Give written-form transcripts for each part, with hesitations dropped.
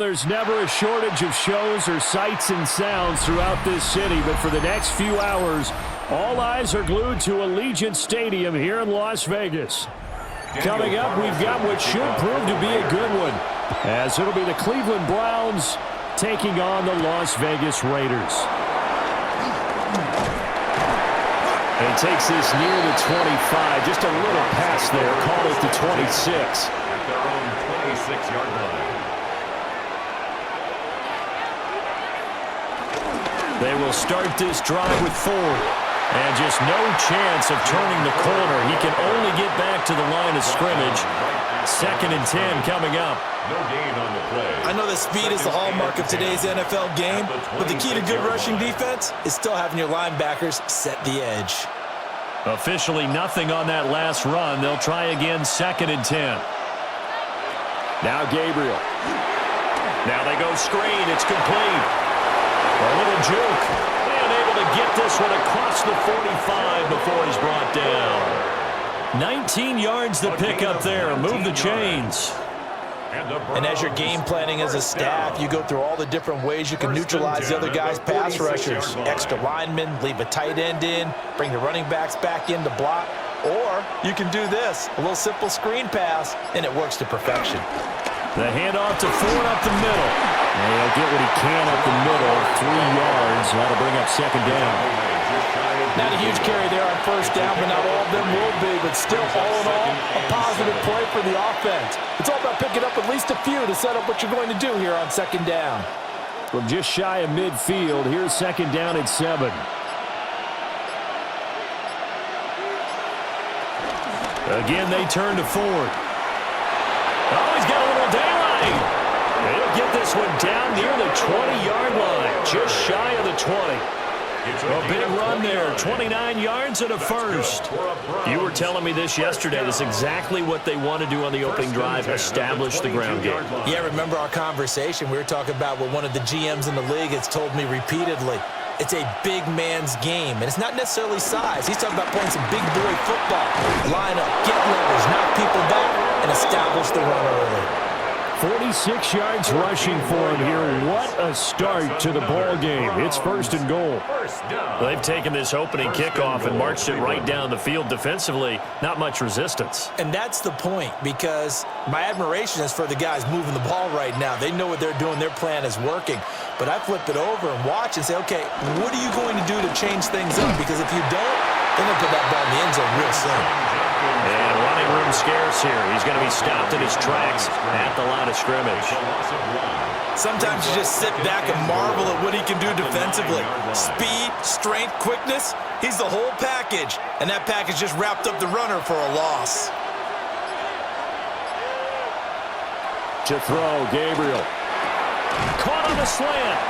There's never a shortage of shows or sights and sounds throughout this city, but for the next few hours, all eyes are glued to Allegiant Stadium here in Las Vegas. Coming up, we've got what should prove to be a good one, as it'll be the Cleveland Browns taking on the Las Vegas Raiders. And he takes this near the 25, just a little pass there, call it the 26. At their own 26-yard line. They will start this drive with Ford. And just no chance of turning the corner. He can only get back to the line of scrimmage. 2nd and 10 coming up. No gain on the play. I know that speed is the hallmark of today's NFL game, but the key to good rushing defense is still having your linebackers set the edge. Officially nothing on that last run. They'll try again 2nd and 10. Now Gabriel. Now they go screen. It's complete. A little juke. And able to get this one across the 45 before he's brought down. 19 yards the pick up there. Move the chains. And as you're game planning as a staff, you go through all the different ways you can neutralize the other guy's pass rushers. Extra linemen, leave a tight end in, bring the running backs back in to block. Or you can do this, a little simple screen pass, and it works to perfection. The handoff to Ford up the middle. And he'll get what he can up the middle. 3 yards. That'll bring up 2nd down. Not a huge carry there on 1st down, but not all of them will be. But still, all in all, a positive play for the offense. It's all about picking up at least a few to set up what you're going to do here on 2nd down. From just shy of midfield, here's 2nd down at 7. Again, they turn to Ford. Oh, he's got a little daylight. They'll get this one down near the 20-yard line, just shy of the 20. A big run there, 29 yards and a first. You were telling me this yesterday. That's exactly what they want to do on the opening drive, establish the ground game. Yeah, remember our conversation? We were talking about what one of the GMs in the league has told me repeatedly. It's a big man's game, and it's not necessarily size. He's talking about playing some big boy football. Line up, get leverage, knock people back, and establish the run early. 46 yards rushing for him here. What a start to the ball game. It's 1st and goal. They've taken this opening kickoff and marched it right down the field defensively. Not much resistance. And that's the point, because my admiration is for the guys moving the ball right now. They know what they're doing. Their plan is working. But I flip it over and watch and say, okay, what are you going to do to change things up? Because if you don't, they're going to put that ball in the end zone real soon. And running room scarce here. He's going to be stopped in his tracks at the line of scrimmage. Sometimes you just sit back and marvel at what he can do defensively. Speed, strength, quickness, he's the whole package. And that package just wrapped up the runner for a loss. To throw, Gabriel. Caught on the slant.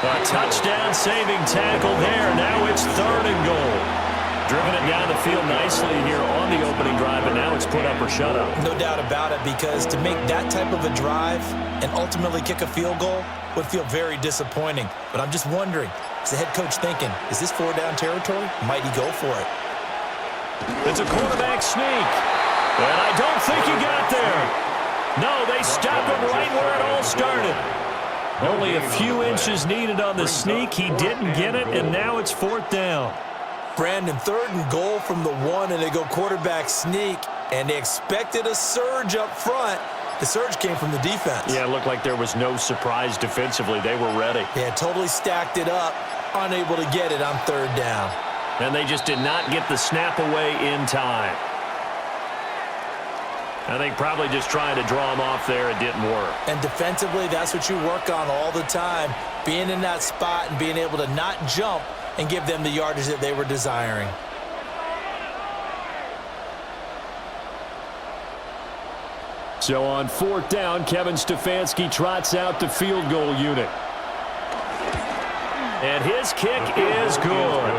A touchdown saving tackle there. Now it's 3rd and goal. Driven it down the field nicely here on the opening drive, and now it's put up or shut up. No doubt about it, because to make that type of a drive and ultimately kick a field goal would feel very disappointing. But I'm just wondering, is the head coach thinking, is this 4-down territory? Might he go for it? It's a quarterback sneak, and I don't think he got there. No, they stopped him right where it all started. Only a few inches needed on the sneak. He didn't get it, and now it's 4th down. Brandon, 3rd and goal from the 1, and they go quarterback sneak, and they expected a surge up front. The surge came from the defense. Yeah, it looked like there was no surprise defensively. They were ready. Yeah, totally stacked it up, unable to get it on 3rd down. And they just did not get the snap away in time. I think probably just trying to draw him off there, it didn't work. And defensively, that's what you work on all the time, being in that spot and being able to not jump and give them the yardage that they were desiring. So on 4th down, Kevin Stefanski trots out the field goal unit. And his kick is good.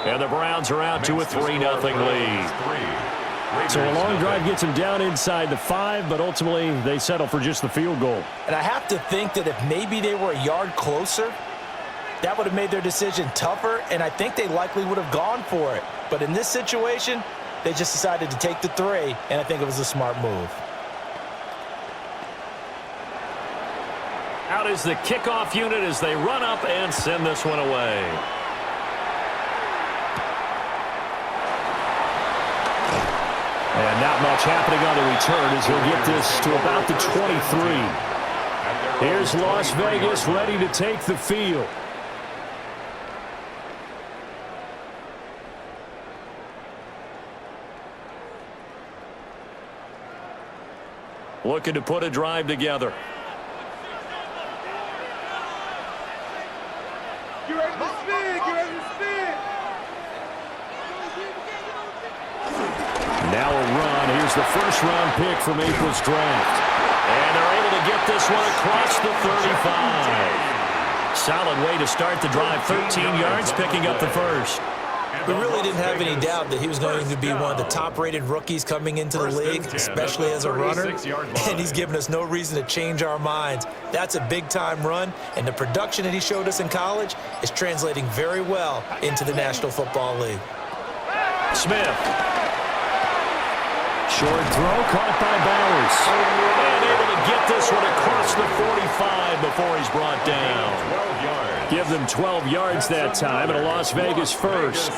And the Browns are out to a 3-0 lead. So a long drive gets them down inside the 5, but ultimately they settle for just the field goal. And I have to think that if maybe they were a yard closer, that would have made their decision tougher, and I think they likely would have gone for it. But in this situation, they just decided to take the 3, and I think it was a smart move. Out is the kickoff unit as they run up and send this one away. And not much happening on the return as he'll get this to about the 23. Here's Las Vegas ready to take the field. Looking to put a drive together. Get ready to spin! Get ready to spin! Now a run. Here's the first-round pick from April's draft. And they're able to get this one across the 35. Solid way to start the drive. 13 yards, picking up the first. We really didn't have any doubt that he was going to be one of the top-rated rookies coming into the league, especially as a runner. And he's given us no reason to change our minds. That's a big-time run, and the production that he showed us in college is translating very well into the National Football League. Smith. Short throw caught by Bowers. And able to get this one across the 45 before he's brought down. Give them 12 yards that time, and a Las Vegas first.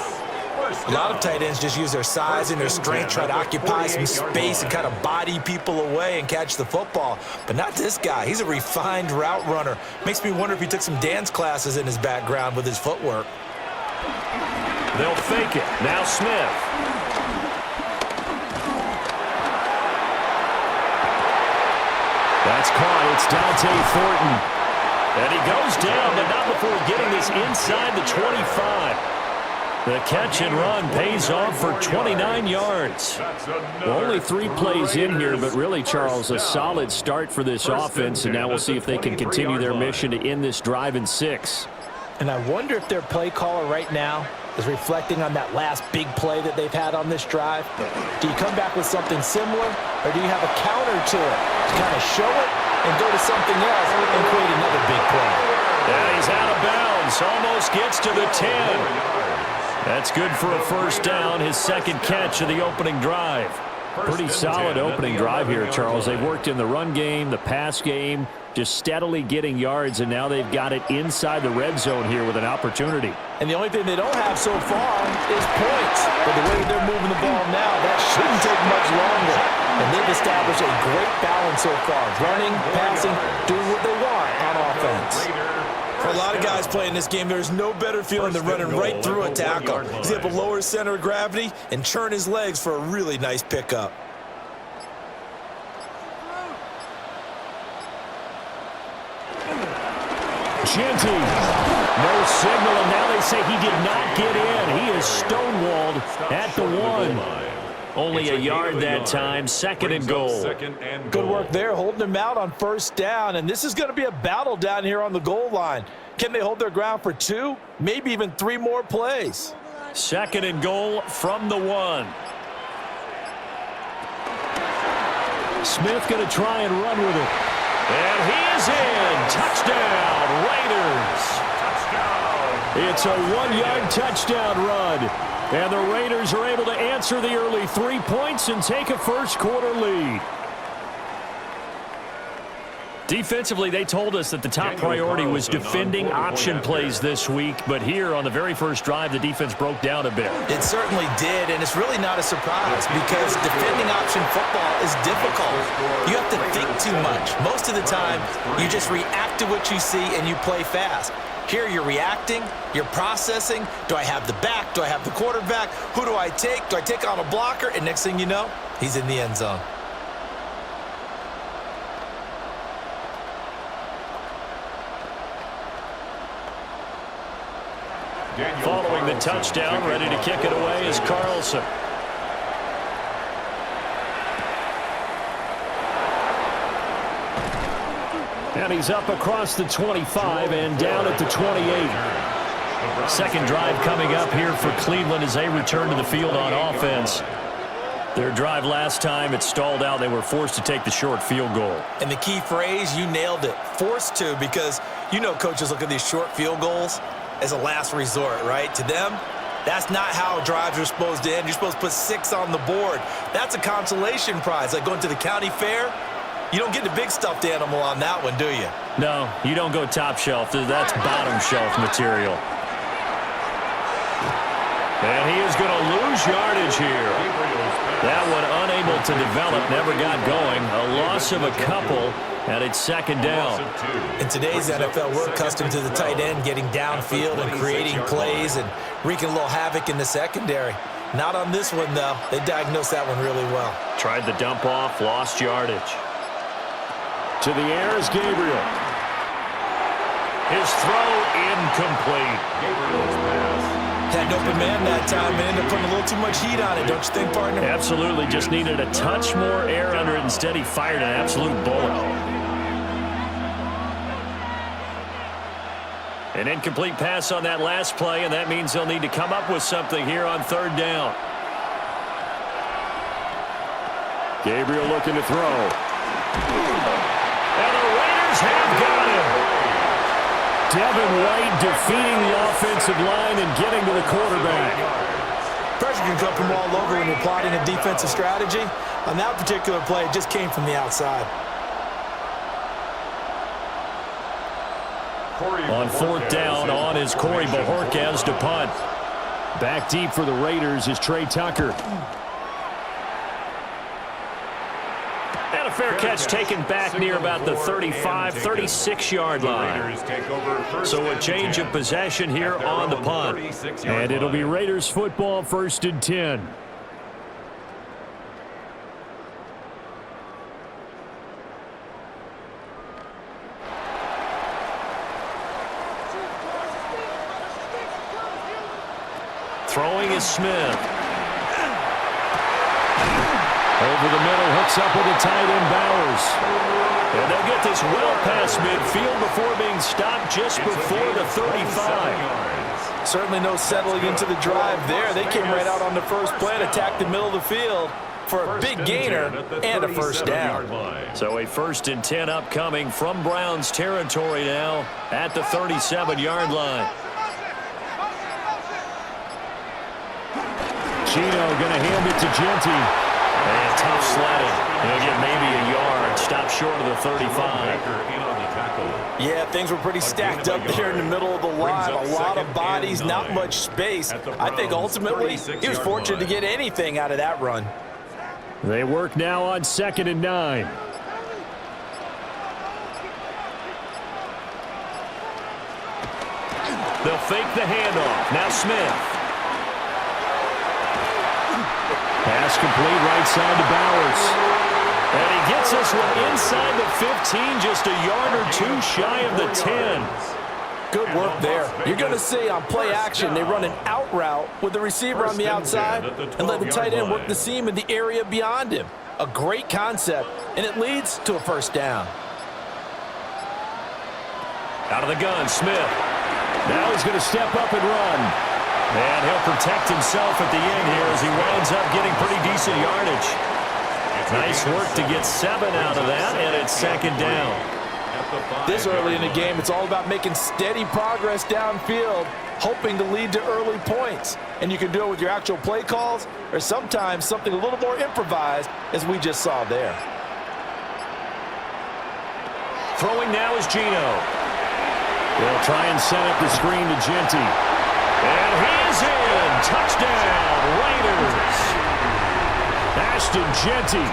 A lot of tight ends just use their size and their strength, try to occupy some space and kind of body people away and catch the football. But not this guy. He's a refined route runner. Makes me wonder if he took some dance classes in his background with his footwork. They'll fake it. Now Smith. That's caught. It's Dante Thornton. And he goes down, but not before getting this inside the 25. The catch and run pays off for 29 yards. Well, only 3 plays in here, but really, Charles, a solid start for this offense. And now we'll see if they can continue their mission to end this drive in 6. And I wonder if their play caller right now is reflecting on that last big play that they've had on this drive. Do you come back with something similar, or do you have a counter to it to kind of show it and go to something else and create another big play? And he's out of bounds. Almost gets to the 10. That's good for a first down, his second catch of the opening drive. Pretty solid opening drive here, Charles. They've worked in the run game, the pass game, just steadily getting yards, and now they've got it inside the red zone here with an opportunity. And the only thing they don't have so far is points. But the way they're moving the ball now, that shouldn't take much longer. And they've established a great balance so far. Running, passing, doing what they want on offense. For a lot of guys playing this game, there's no better feeling than running right through a tackle. He's able to lower his center of gravity and churn his legs for a really nice pickup. Genty. No signal, and now they say he did not get in. He is stonewalled at the 1. Only a yard that time, second and goal. Good work there, holding him out on first down, and this is going to be a battle down here on the goal line. Can they hold their ground for 2, maybe even 3 more plays? Second and goal from the 1. Smith going to try and run with it. And he is in. Touchdown, Raiders. It's a 1-yard touchdown run. And the Raiders are able to answer the early 3 points and take a first-quarter lead. Defensively, they told us that the top priority was defending option plays this week. But here on the very first drive, the defense broke down a bit. It certainly did, and it's really not a surprise because defending option football is difficult. You have to think too much. Most of the time, you just react to what you see and you play fast. Here you're reacting, you're processing. Do I have the back? Do I have the quarterback? Who do I take? Do I take on a blocker? And next thing you know, he's in the end zone. Following the touchdown, ready to kick it away is Carlson. And he's up across the 25 and down at the 28. Second drive coming up here for Cleveland as they return to the field on offense. Their drive last time, it stalled out. They were forced to take the short field goal. And the key phrase, you nailed it, forced to, because you know coaches look at these short field goals as a last resort, right? To them, that's not how drives are supposed to end. You're supposed to put 6 on the board. That's a consolation prize, like going to the county fair. You don't get the big stuffed animal on that one, do you? No, you don't go top shelf. That's bottom shelf material. And he is going to lose yardage here. That one unable to develop, never got going. A loss of a couple, and it's second down. In today's NFL, we're accustomed to the tight end getting downfield and creating plays and wreaking a little havoc in the secondary. Not on this one, though. They diagnosed that one really well. Tried the dump off, lost yardage. To the air is Gabriel. His throw incomplete. Gabriel's pass. Had an open man that time and ended up putting a little too much heat on it, don't you think, partner? Absolutely, just needed a touch more air under it. Instead, he fired an absolute bullet. An incomplete pass on that last play, and that means they'll need to come up with something here on third down. Gabriel looking to throw. And the Raiders have got him. Devin White defeating the offensive line and getting to the quarterback. Pressure can come from all over when you're plotting a defensive strategy. On that particular play, it just came from the outside. On fourth down, on is Corey Bojorquez to punt. Back deep for the Raiders is Trey Tucker. And a fair catch taken back near about the 35, 36-yard line. So a change of possession here on the punt. And it'll be Raiders football, 1st and 10. Throwing is Smith. Over the middle, hooks up with the tight end Bowers. And they'll get this well past midfield before being stopped just before the 35. Certainly no settling into the drive there. They came right out on the first play and attacked the middle of the field for a big gainer and a first down. So a 1st and 10 upcoming from Browns territory now at the 37-yard line. Gino going to hand it to Genty. And tough sledding. He'll get maybe a yard. Stop short of the 35. Yeah, things were pretty stacked up there in the middle of the line. A lot of bodies, not much space. I think ultimately he was fortunate to get anything out of that run. They work now on 2nd and 9. They'll fake the handoff. Now Smith. Pass complete right side to Bowers. And he gets this one inside the 15, just a yard or two shy of the 10. Good work there. You're going to see on play action, they run an out route with the receiver on the outside and let the tight end work the seam in the area beyond him. A great concept, and it leads to a first down. Out of the gun, Smith. Now he's going to step up and run. And he'll protect himself at the end here as he winds up getting pretty decent yardage. Nice work to get 7 out of that, and it's 2nd down. This early in the game, it's all about making steady progress downfield, hoping to lead to early points. And you can do it with your actual play calls or sometimes something a little more improvised, as we just saw there. Throwing now is Gino. They'll try and set up the screen to Genty. And he's in. Touchdown, Raiders. Ashton Genty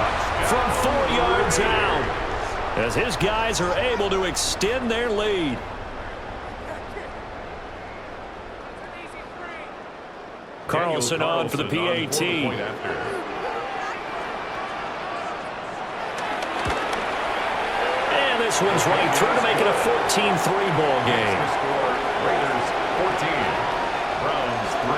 from 4 yards out as his guys are able to extend their lead. Carlson on for the PAT. And this one's right through to make it a 14-3 ball game. Raiders 14. Browns 3.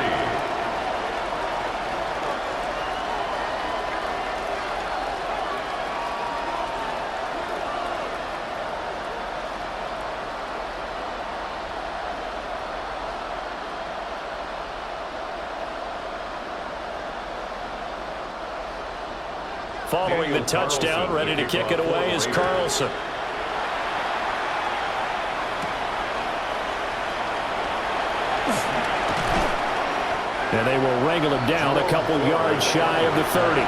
Following the touchdown, ready to kick it away is Carlson. And they will wrangle him down a couple yards shy of the 30.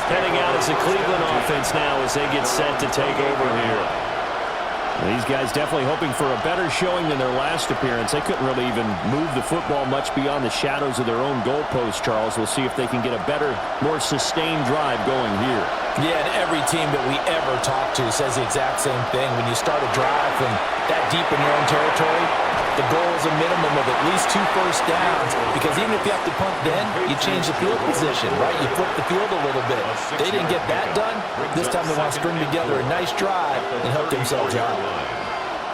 Heading out as a Cleveland offense now as they get set to take over here. These guys definitely hoping for a better showing than their last appearance. They couldn't really even move the football much beyond the shadows of their own goalpost, Charles. We'll see if they can get a better, more sustained drive going here. Yeah, and every team that we ever talk to says the exact same thing. When you start a drive from that deep in your own territory, the goal is a minimum of at least 2 first downs, because even if you have to punt then, you change the field position, right? You flip the field a little bit. They didn't get that done. This time they want to string together a nice drive and help themselves out.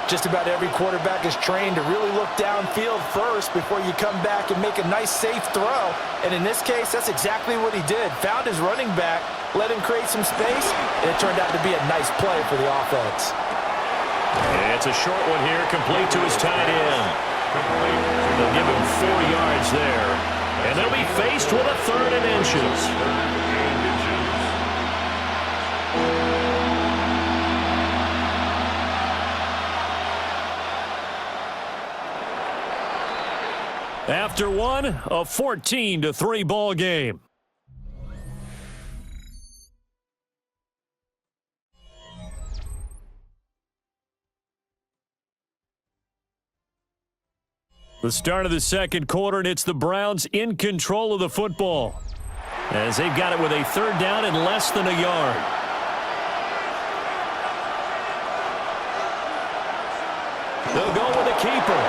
Just about every quarterback is trained to really look downfield first before you come back and make a nice, safe throw. And in this case, that's exactly what he did. Found his running back, let him create some space, and it turned out to be a nice play for the offense. And it's a short one here, complete to his tight end. They'll give him 4 yards there. And they'll be faced with a 3rd and inches. After one, a 14-3 ball game. The start of the second quarter, and it's the Browns in control of the football, as they've got it with a 3rd down and less than a yard. They'll go with a keeper.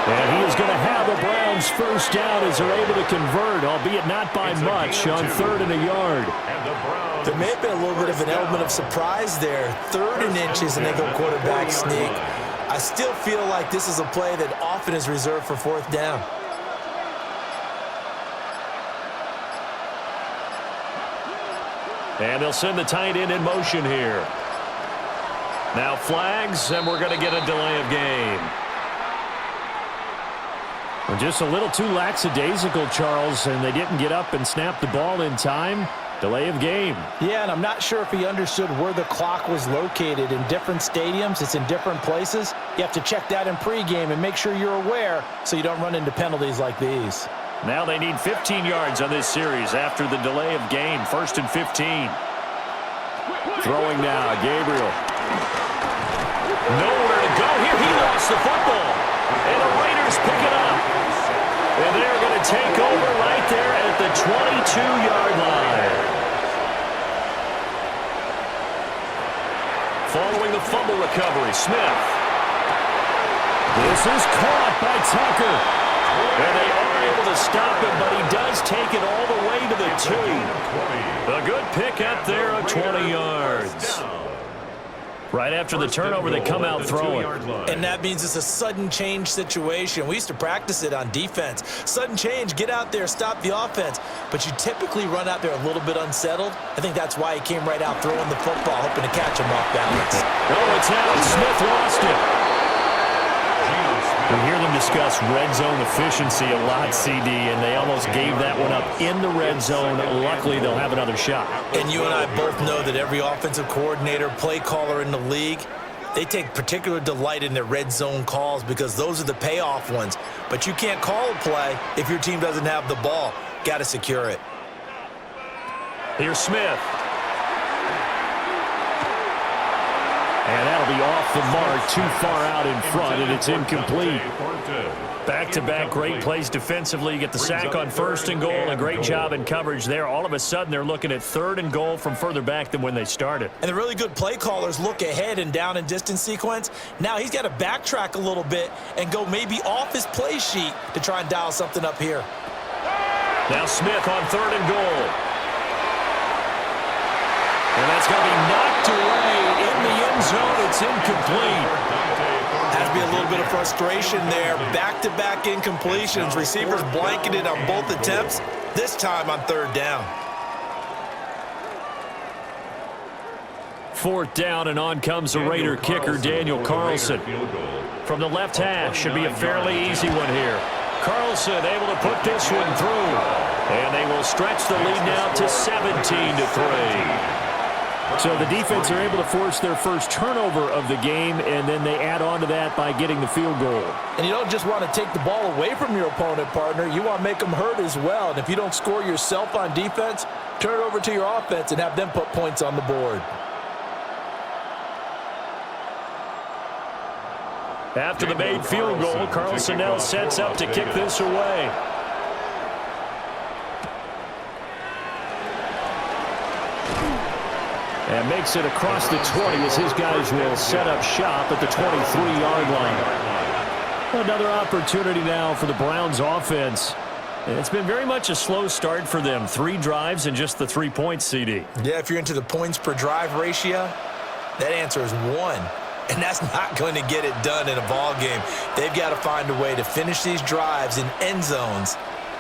And he is going to have a Browns first down as they're able to convert, albeit not by much, on 3rd and a yard. There may have been a little bit of an element of surprise there. 3rd and inches, and they go quarterback sneak. I still feel like this is a play that often is reserved for 4th down. And they'll send the tight end in motion here. Now flags, and we're going to get a delay of game. Well, just a little too lackadaisical, Charles, and they didn't get up and snap the ball in time. Delay of game. Yeah, and I'm not sure if he understood where the clock was located. In different stadiums, it's in different places. You have to check that in pregame and make sure you're aware so you don't run into penalties like these. Now they need 15 yards on this series after the delay of game. 1st and 15. Throwing now, Gabriel. Nowhere to go here. He lost the football. And the Raiders pick it up. And they're going to take over right there at the 22-yard line. Following the fumble recovery, Smith. This is caught by Tucker. And they are able to stop him, but he does take it all the way to the 2. A good pickup there of 20 yards. Right after the turnover, they come out throwing. And that means it's a sudden change situation. We used to practice it on defense. Sudden change, get out there, stop the offense. But you typically run out there a little bit unsettled. I think that's why he came right out throwing the football, hoping to catch him off balance. Oh, it's out. Smith lost it. We hear them discuss red zone efficiency a lot, CD, and they almost gave that one up in the red zone. Luckily, they'll have another shot. And you and I both know that every offensive coordinator, play caller in the league, they take particular delight in their red zone calls because those are the payoff ones. But you can't call a play if your team doesn't have the ball. Got to secure it. Here's Smith. And that'll be off the mark, too far out in front, and it's incomplete. Back-to-back great plays defensively. You get the sack on 1st and goal. A great job in coverage there. All of a sudden, they're looking at 3rd and goal from further back than when they started. And the really good play callers look ahead and down and distance sequence. Now he's got to backtrack a little bit and go maybe off his play sheet to try and dial something up here. Now Smith on 3rd and goal. And that's going to be knocked away in the end zone. It's incomplete. Has to be a little bit of frustration there. Back-to-back incompletions. Receivers blanketed on both attempts, this time on 3rd down. 4th down, and on comes the Raider kicker, Daniel Carlson. From the left hash, should be a fairly easy one here. Carlson able to put this one through. And they will stretch the lead now to 17-3. So the defense are able to force their first turnover of the game, and then they add on to that by getting the field goal. And you don't just want to take the ball away from your opponent, partner. You want to make them hurt as well. And if you don't score yourself on defense, turn it over to your offense and have them put points on the board. After the made field goal, Carlson now sets up to kick this away. And makes it across the 20 as his guys will set up shop at the 23-yard line. Another opportunity now for the Browns offense. And it's been very much a slow start for them. 3 drives and just the 3 points, CD. Yeah, if you're into the points per drive ratio, that answer is 1. And that's not going to get it done in a ball game. They've got to find a way to finish these drives in end zones,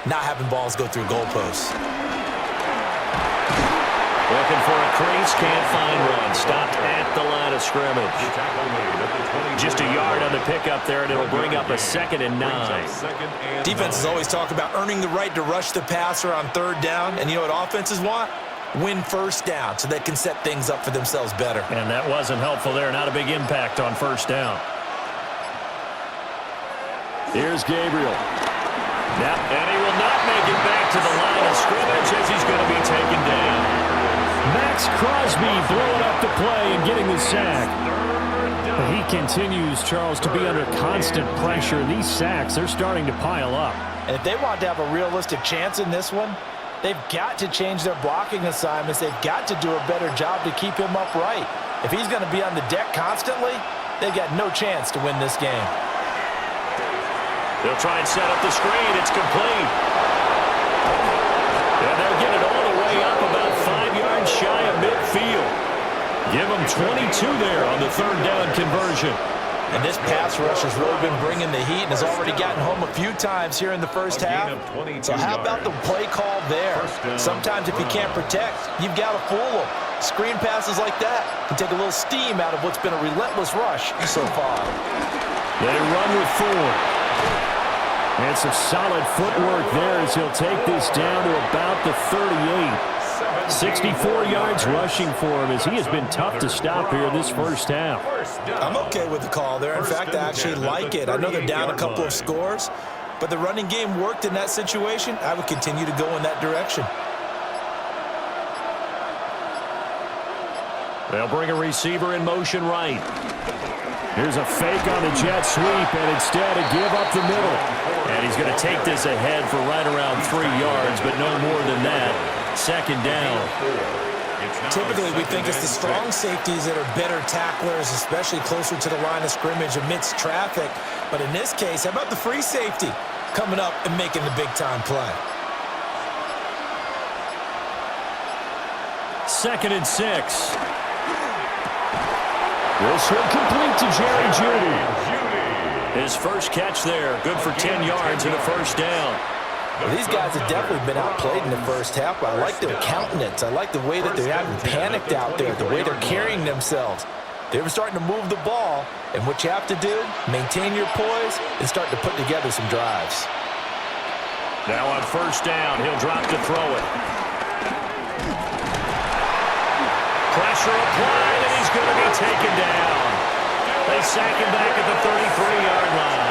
not having balls go through goalposts. Looking for a crease, can't find one. Stopped at the line of scrimmage. Just a yard on the pickup there, and it'll bring up a 2nd and 9. Defenses always talk about earning the right to rush the passer on 3rd down. And you know what offenses want? Win 1st down so they can set things up for themselves better. And that wasn't helpful there. Not a big impact on 1st down. Here's Gabriel. Yep, and he will not make it back to the line of scrimmage as he's going to be taken down. Max Crosby blowing up the play and getting the sack. He continues, Charles, to be under constant pressure. These sacks, they're starting to pile up. And if they want to have a realistic chance in this one, they've got to change their blocking assignments. They've got to do a better job to keep him upright. If he's going to be on the deck constantly, they've got no chance to win this game. They'll try and set up the screen. It's complete. And they'll get it all the way up about 5 yards shy of midfield. Give them 22 there on the 3rd down conversion. And this pass rush has really been bringing the heat and has already gotten home a few times here in the 1st half. So how about the play call there? Sometimes if you can't protect, you've got to fool them. Screen passes like that can take a little steam out of what's been a relentless rush so far. They run with 4. And some solid footwork there as he'll take this down to about the 38. 64 yards rushing for him as he has been tough to stop here this 1st half. I'm okay with the call there. In fact, I actually like it. I know they're down a couple of scores, but the running game worked in that situation. I would continue to go in that direction. They'll bring a receiver in motion right. Here's a fake on the jet sweep, and instead a give up the middle. And he's going to take this ahead for right around 3 yards, but no more than that. 2nd down. Typically, we think it's the strong safeties that are better tacklers, especially closer to the line of scrimmage amidst traffic. But in this case, how about the free safety coming up and making the big-time play? 2nd and 6. This one complete to Jerry Jeudy. His first catch there, good for 10 yards and a 1st down. Well, these guys have definitely been outplayed in the 1st half, but I like their countenance. I like the way that they haven't panicked out there, the way they're carrying themselves. They're starting to move the ball, and what you have to do, maintain your poise and start to put together some drives. Now on 1st down, he'll drop to throw it. Pressure applied, and he's going to be taken down. They sack him back at the 33-yard line.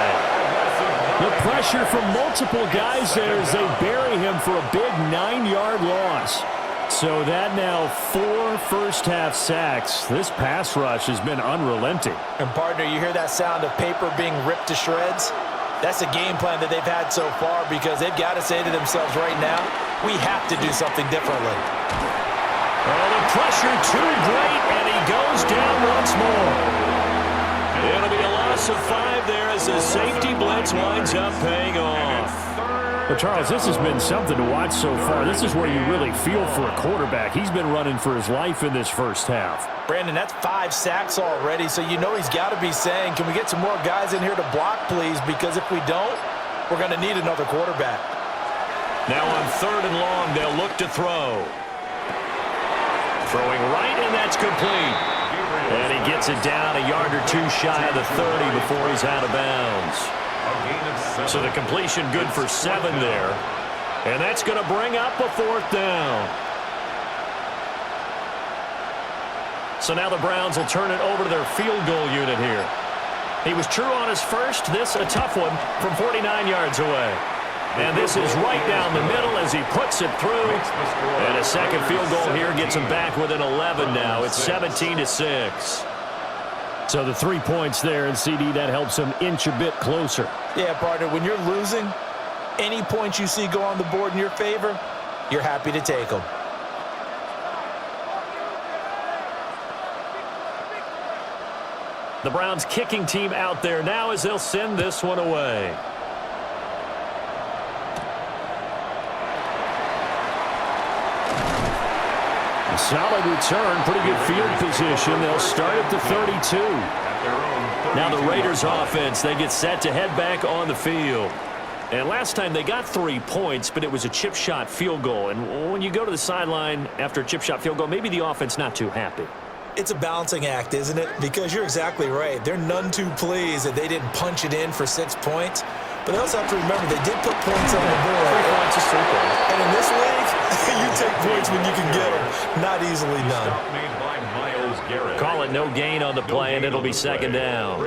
The pressure from multiple guys there as they bury him for a big 9-yard loss. So that now 4 first-half sacks. This pass rush has been unrelenting. And, partner, you hear that sound of paper being ripped to shreds? That's a game plan that they've had so far because they've got to say to themselves right now, we have to do something differently. Oh, the pressure too great, and he goes down once more. It'll be a loss of 5 there as the safety blitz winds up paying off. But, Charles, this has been something to watch so far. This is where you really feel for a quarterback. He's been running for his life in this 1st half. Brandon, that's 5 sacks already, so you know he's got to be saying, can we get some more guys in here to block, please? Because if we don't, we're going to need another quarterback. Now on 3rd and long, they'll look to throw. Throwing right, and that's complete. And he gets it down a yard or 2 shy of the 30 before he's out of bounds. So the completion good for 7 there. And that's going to bring up a 4th down. So now the Browns will turn it over to their field goal unit here. He was true on his first. This a tough one from 49 yards away. And this is right down the middle as he puts it through. And a second field goal here gets him back within 11 now. It's 17-6. So the 3 points there, and CD, that helps him inch a bit closer. Yeah, partner, when you're losing, any points you see go on the board in your favor, you're happy to take them. The Browns kicking team out there now as they'll send this one away. A solid return, pretty good field position. They'll start at the 32. Now the Raiders offense, they get set to head back on the field. And last time they got 3 points, but it was a chip shot field goal. And when you go to the sideline after a chip shot field goal, maybe the offense not too happy. It's a balancing act, isn't it? Because you're exactly right. They're none too pleased that they didn't punch it in for 6 points. But they also have to remember they did put points on the board. 3 points is 3 points. And in this league, you take points when you can get them. Not easily done. Call it no gain on the play, and it'll be second down.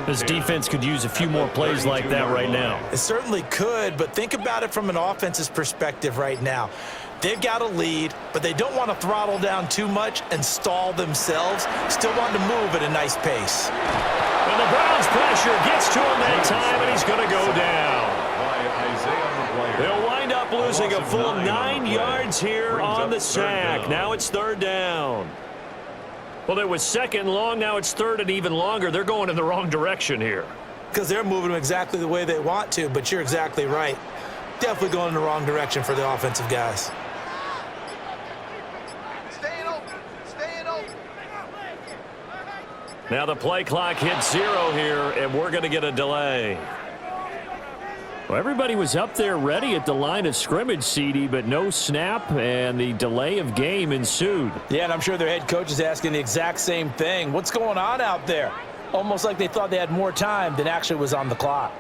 This defense could use a few more plays like that right now. It certainly could, but think about it from an offense's perspective right now. They've got a lead, but they don't want to throttle down too much and stall themselves. Still want to move at a nice pace. And the Browns pressure gets to him that time, and he's going to go down. They'll wind up losing a full 9 yards here on the sack. Now it's third down. Well, it was second long. Now it's third and even longer. They're going in the wrong direction here. Because they're moving them exactly the way they want to, but you're exactly right. Definitely going in the wrong direction for the offensive guys. Now the play clock hits 0 here, and we're going to get a delay. Well, everybody was up there ready at the line of scrimmage, CD, but no snap, and the delay of game ensued. Yeah, and I'm sure their head coach is asking the exact same thing. What's going on out there? Almost like they thought they had more time than actually was on the clock.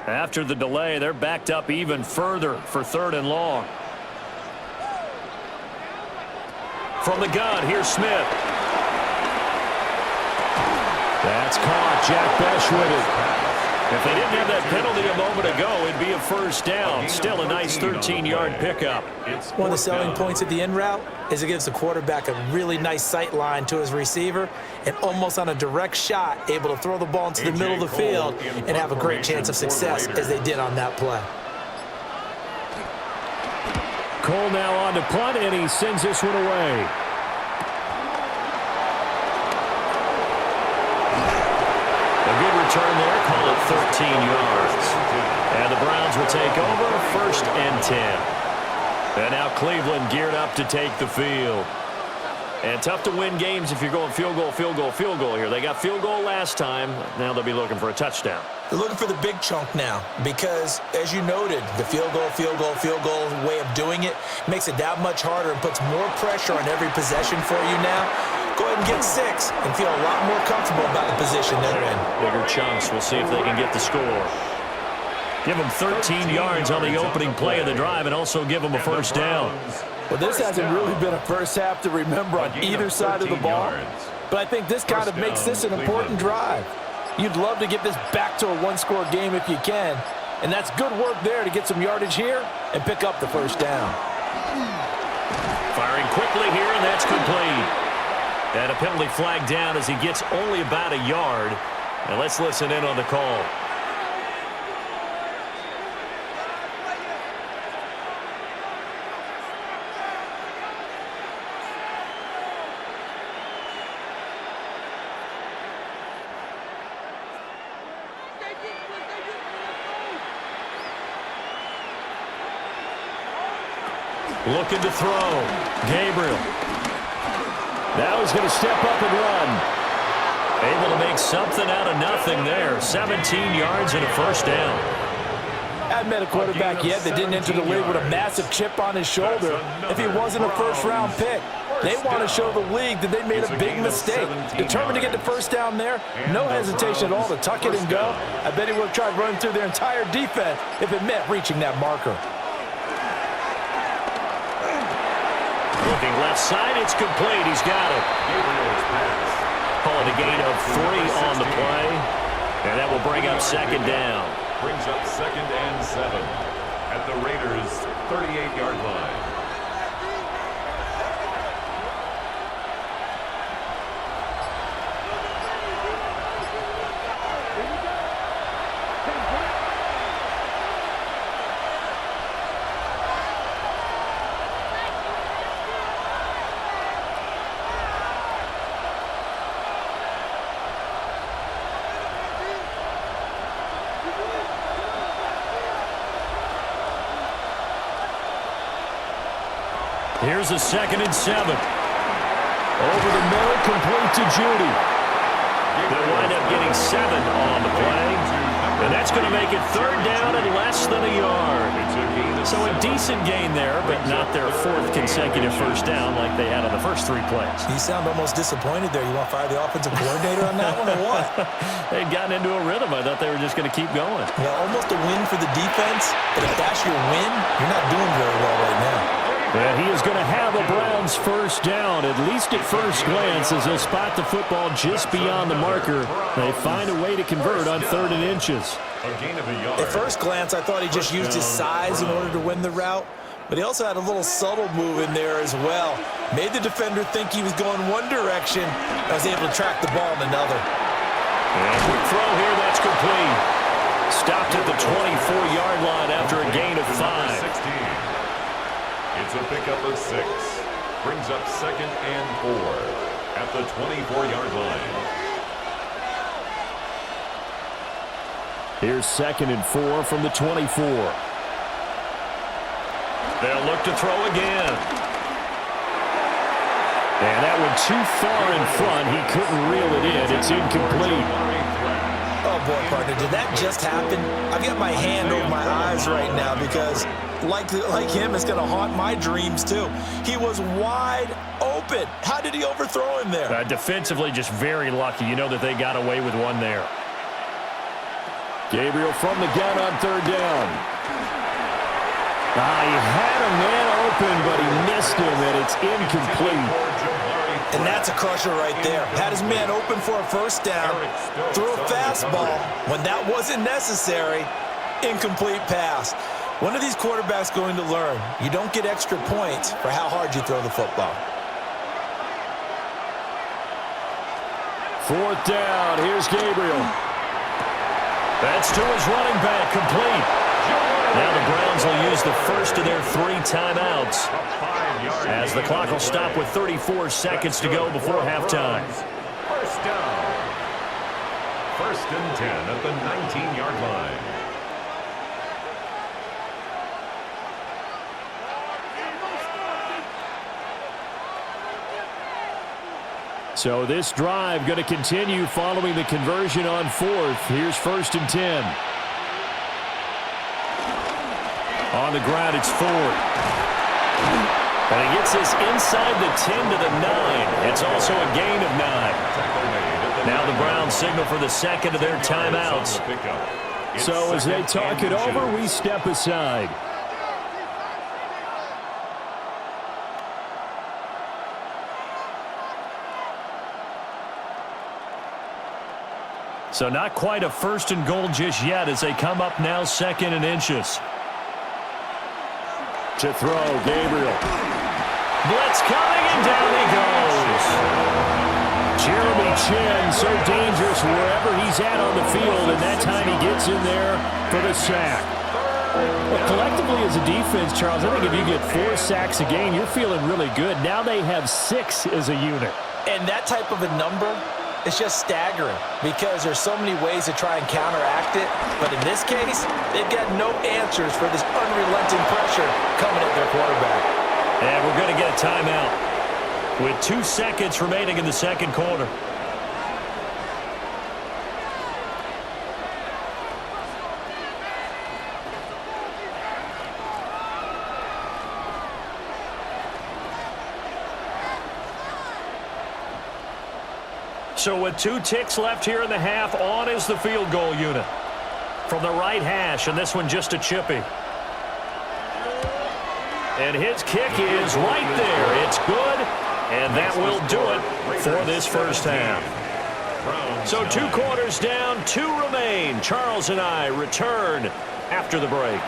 After the delay, they're backed up even further for third and long. From the gun, here's Smith. That's caught. Jack Besh with it. If they didn't have that penalty a moment ago, it'd be a first down. Still a nice 13-yard pickup. One of the selling points of the in route is it gives the quarterback a really nice sight line to his receiver and almost on a direct shot able to throw the ball into the middle of the field and have a great chance of success as they did on that play. Cole now on to punt, and he sends this one away. A good return there, call it 13 yards. And the Browns will take over, first and 10. And now Cleveland geared up to take the field. And tough to win games if you're going field goal, field goal, field goal here. They got field goal last time. Now they'll be looking for a touchdown. They're looking for the big chunk now because, as you noted, the field goal way of doing it makes it that much harder and puts more pressure on every possession for you now. Go ahead and get 6 and feel a lot more comfortable about the position they're in. Bigger chunks. We'll see if they can get the score. Give them 13 yards on the opening play of the drive and also give them a first down. Well, this hasn't really been a first half to remember on either side of the ball, but I think this kind of makes this an important drive. You'd love to get this back to a one-score game if you can, and that's good work there to get some yardage here and pick up the first down. Firing quickly here, and that's complete. And a penalty flag down as he gets only about a yard. And let's listen in on the call. Looking to throw. Gabriel. Now he's going to step up and run. Able to make something out of nothing there. 17 yards and a first down. I haven't met a quarterback yet that didn't enter the league with a massive chip on his shoulder if he wasn't a first-round pick. They want to show the league that they made a big mistake. Determined to get the first down there. No hesitation at all to tuck it and go. I bet he would have tried running through their entire defense if it meant reaching that marker. Looking left side, it's complete. He's got it. Call it a gain of 3 on the play. And that will bring up second down. Brings up 2nd and 7 at the Raiders' 38-yard line. Here's a 2nd and 7. Over the middle, complete to Judy. They'll wind up getting 7 on the play. And that's going to make it 3rd down and less than a yard. So a decent gain there, but not their 4th consecutive first down like they had on the first 3 plays. You sound almost disappointed there. You want to fire the offensive coordinator on that one or what? They'd gotten into a rhythm. I thought they were just going to keep going. Well, almost a win for the defense, but if that's your win, you're not doing very well right now. And he is going to have a Browns first down, at least at first glance, as they'll spot the football just beyond the marker. They find a way to convert on 3rd and inches. At first glance, I thought he just used his size in order to win the route, but he also had a little subtle move in there as well. Made the defender think he was going one direction, and was able to track the ball in another. And a quick throw here, that's complete. Stopped at the 24-yard line after a gain of 5. It's a pickup of 6. Brings up 2nd and 4 at the 24-yard line. Here's 2nd and 4 from the 24. They'll look to throw again. And that one too far in front. He couldn't reel it in. It's incomplete. Oh, boy, partner, did that just happen? I've got my hand over my eyes right now because, like him, it's going to haunt my dreams, too. He was wide open. How did he overthrow him there? Defensively, just very lucky. You know that they got away with one there. Gabriel from the gun on 3rd down. He had a man open, but he missed him, and it's incomplete. And that's a crusher right there. Had his man open for a first down, threw a fastball. When that wasn't necessary, incomplete pass. When are these quarterbacks going to learn? You don't get extra points for how hard you throw the football. 4th down. Here's Gabriel. That's to his running back, complete. Now the Browns will use the first of their 3 timeouts as the clock will stop with 34 seconds to go before halftime. First down. 1st and 10 at the 19-yard line. So this drive going to continue following the conversion on 4th. Here's 1st and 10. On the ground, it's Ford. And he gets this inside the 10 to the 9. It's also a gain of 9. Now the Browns signal for the 2nd of their timeouts. So as they talk it over, we step aside. So not quite a 1st and goal just yet as they come up now 2nd and inches. To throw, Gabriel. Blitz coming, and down he goes. Jeremy Chin, so dangerous wherever he's at on the field, and that time he gets in there for the sack. Well, collectively as a defense, Charles, I think if you get 4 sacks a game, you're feeling really good. Now they have 6 as a unit. And that type of a number, it's just staggering because there's so many ways to try and counteract it. But in this case, they've got no answers for this unrelenting pressure coming at their quarterback. And we're going to get a timeout with 2 seconds remaining in the 2nd quarter. So with 2 ticks left here in the half, on is the field goal unit. From the right hash, and this one just a chippy. And his kick is right there. It's good, and that will do it for this first half. So 2 quarters down, 2 remain. Charles and I return after the break.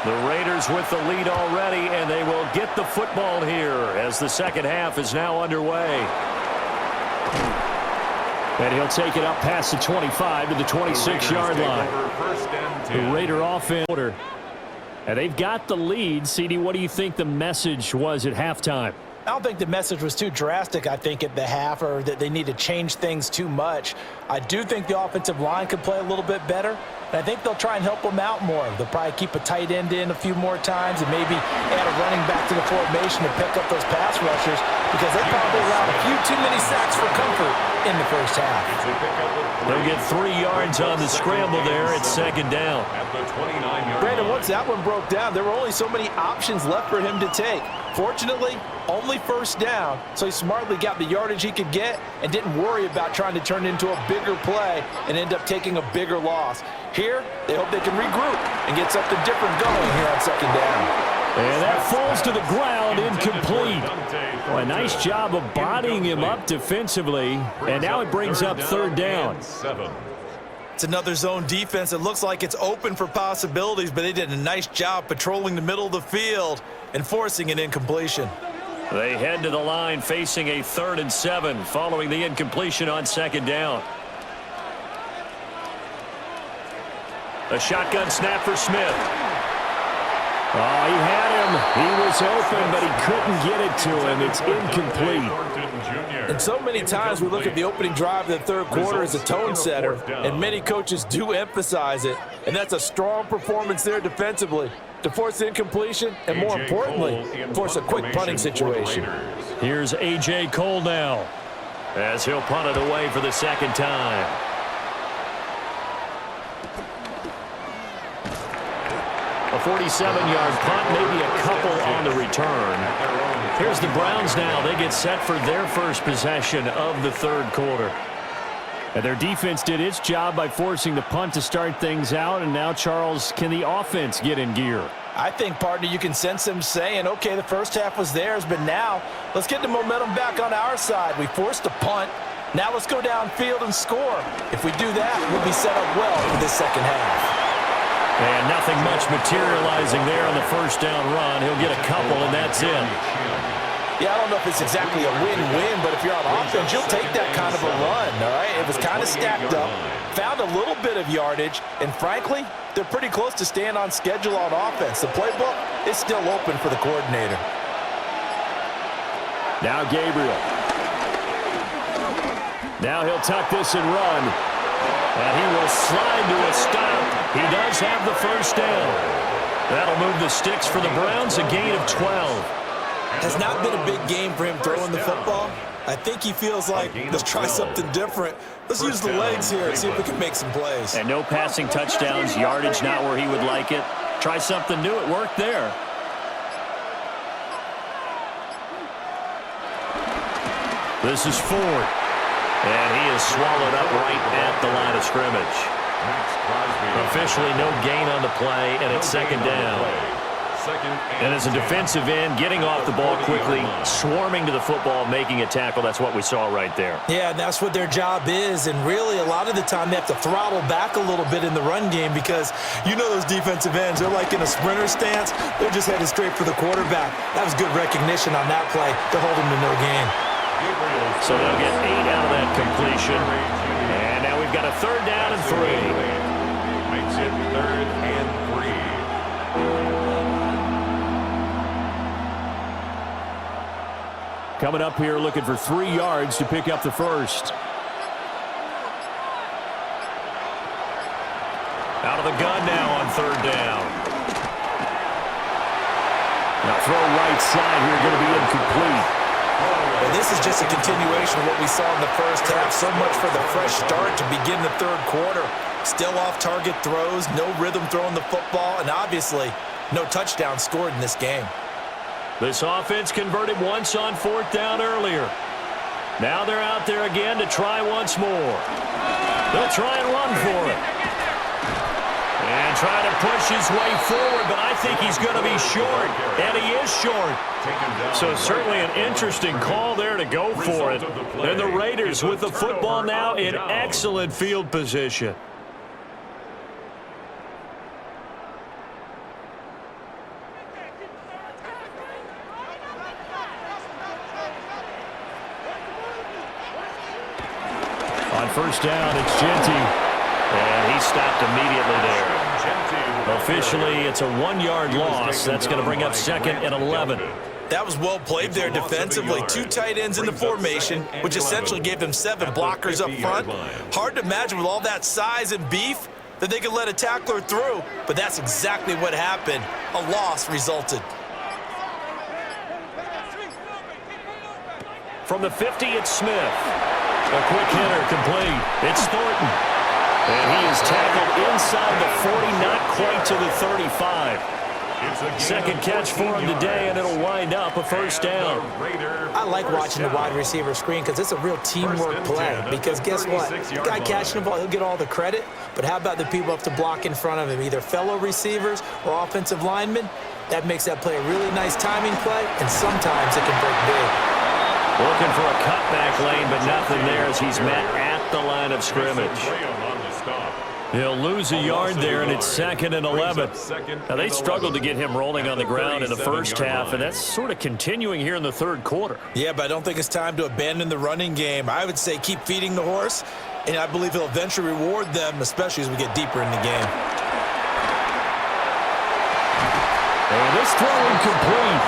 The Raiders with the lead already, and they will get the football here as the second half is now underway. And he'll take it up past the 25 to the 26-yard line. The Raider offense. And they've got the lead. CD, what do you think the message was at halftime? I don't think the message was too drastic, I think, at the half, or that they need to change things too much. I do think the offensive line could play a little bit better, and I think they'll try and help them out more. They'll probably keep a tight end in a few more times and maybe add a running back to the formation to pick up those pass rushers, because they probably allowed a few too many sacks for comfort in the first half. They'll get 3 yards on the scramble there at second down. Brandon, once that one broke down, there were only so many options left for him to take. Fortunately, only first down, so he smartly got the yardage he could get and didn't worry about trying to turn it into a bigger play and end up taking a bigger loss. Here, they hope they can regroup and get something different going here on second down. And that falls to the ground, incomplete. Well, a nice job of bodying him up defensively, and now it brings up third down. It's another zone defense. It looks like it's open for possibilities, but they did a nice job patrolling the middle of the field and forcing an incompletion. They head to the line facing a 3rd and 7 following the incompletion on second down. A shotgun snap for Smith. Oh, he had him. He was open, but he couldn't get it to him. It's incomplete. And so many times we look at the opening drive of the third quarter as a tone setter, and many coaches do emphasize it. And that's a strong performance there defensively to force incompletion and, more importantly, force a quick punting situation. Here's A.J. Cole now as he'll punt it away for the second time. A 47-yard punt, maybe a couple on the return. Here's the Browns now. They get set for their first possession of the third quarter. And their defense did its job by forcing the punt to start things out. And now, Charles, can the offense get in gear? I think, partner, you can sense them saying, okay, the first half was theirs, but now let's get the momentum back on our side. We forced a punt. Now let's go downfield and score. If we do that, we'll be set up well for this second half. And nothing much materializing there on the first down run. He'll get a couple, and that's it. Yeah, I don't know if it's exactly a win-win, but if you're on offense, you'll take that kind of a run, all right? It was kind of stacked up, found a little bit of yardage, and frankly, they're pretty close to staying on schedule on offense. The playbook is still open for the coordinator. Now Gabriel. Now he'll tuck this and run. And he will slide to a stop. He does have the first down. That'll move the sticks for the Browns, a gain of 12. Has not been a big game for him throwing the football. I think he feels like, let's try something different. Let's use the legs here and see if we can make some plays. And no passing touchdowns, yardage not where he would like it. Try something new. It worked there. This is Ford. And he is swallowed up right at the line of scrimmage. Officially no gain on the play, and it's second down. And as a defensive end, getting off the ball quickly, swarming to the football, making a tackle, that's what we saw right there. Yeah, that's what their job is, and really a lot of the time they have to throttle back a little bit in the run game because you know those defensive ends, they're like in a sprinter stance. They're just headed straight for the quarterback. That was good recognition on that play to hold him to no gain. So they'll get 8 out of that completion. And now we've got a third down and 3. Makes it 3rd and 3. Coming up here looking for 3 yards to pick up the first. Out of the gun now on third down. Now throw right side here, going to be incomplete. Well, this is just a continuation of what we saw in the first half. So much for the fresh start to begin the third quarter. Still off-target throws, no rhythm throwing the football, and obviously no touchdown scored in this game. This offense converted once on 4th down earlier. Now they're out there again to try once more. They'll try and run for it. And trying to push his way forward, but I think he's going to be short, and he is short. So certainly an interesting call there to go for it. And the Raiders with the football now in excellent field position. On first down, it's Genty. And he stopped immediately there. Officially, it's a 1-yard loss. That's going to bring up second and 11. That was well played there defensively. 2 tight ends in the formation, which essentially gave them 7 blockers up front. Hard to imagine with all that size and beef that they could let a tackler through, but that's exactly what happened. A loss resulted. From the 50, it's Smith. A quick hitter complete. It's Thornton. And he is tackled inside the 40, not quite to the 35. Second catch for him today, and it'll wind up a first down. I like watching the wide receiver screen because it's a real teamwork play. Because guess what? The guy catching the ball, he'll get all the credit. But how about the people up to block in front of him, either fellow receivers or offensive linemen? That makes that play a really nice timing play, and sometimes it can break big. Looking for a cutback lane, but nothing there as he's met at the line of scrimmage. He'll lose a yard there, and it's second and 11. Now, they struggled to get him rolling on the ground in the first half, and that's sort of continuing here in the third quarter. Yeah, but I don't think it's time to abandon the running game. I would say keep feeding the horse, and I believe he'll eventually reward them, especially as we get deeper in the game. And this throw incomplete.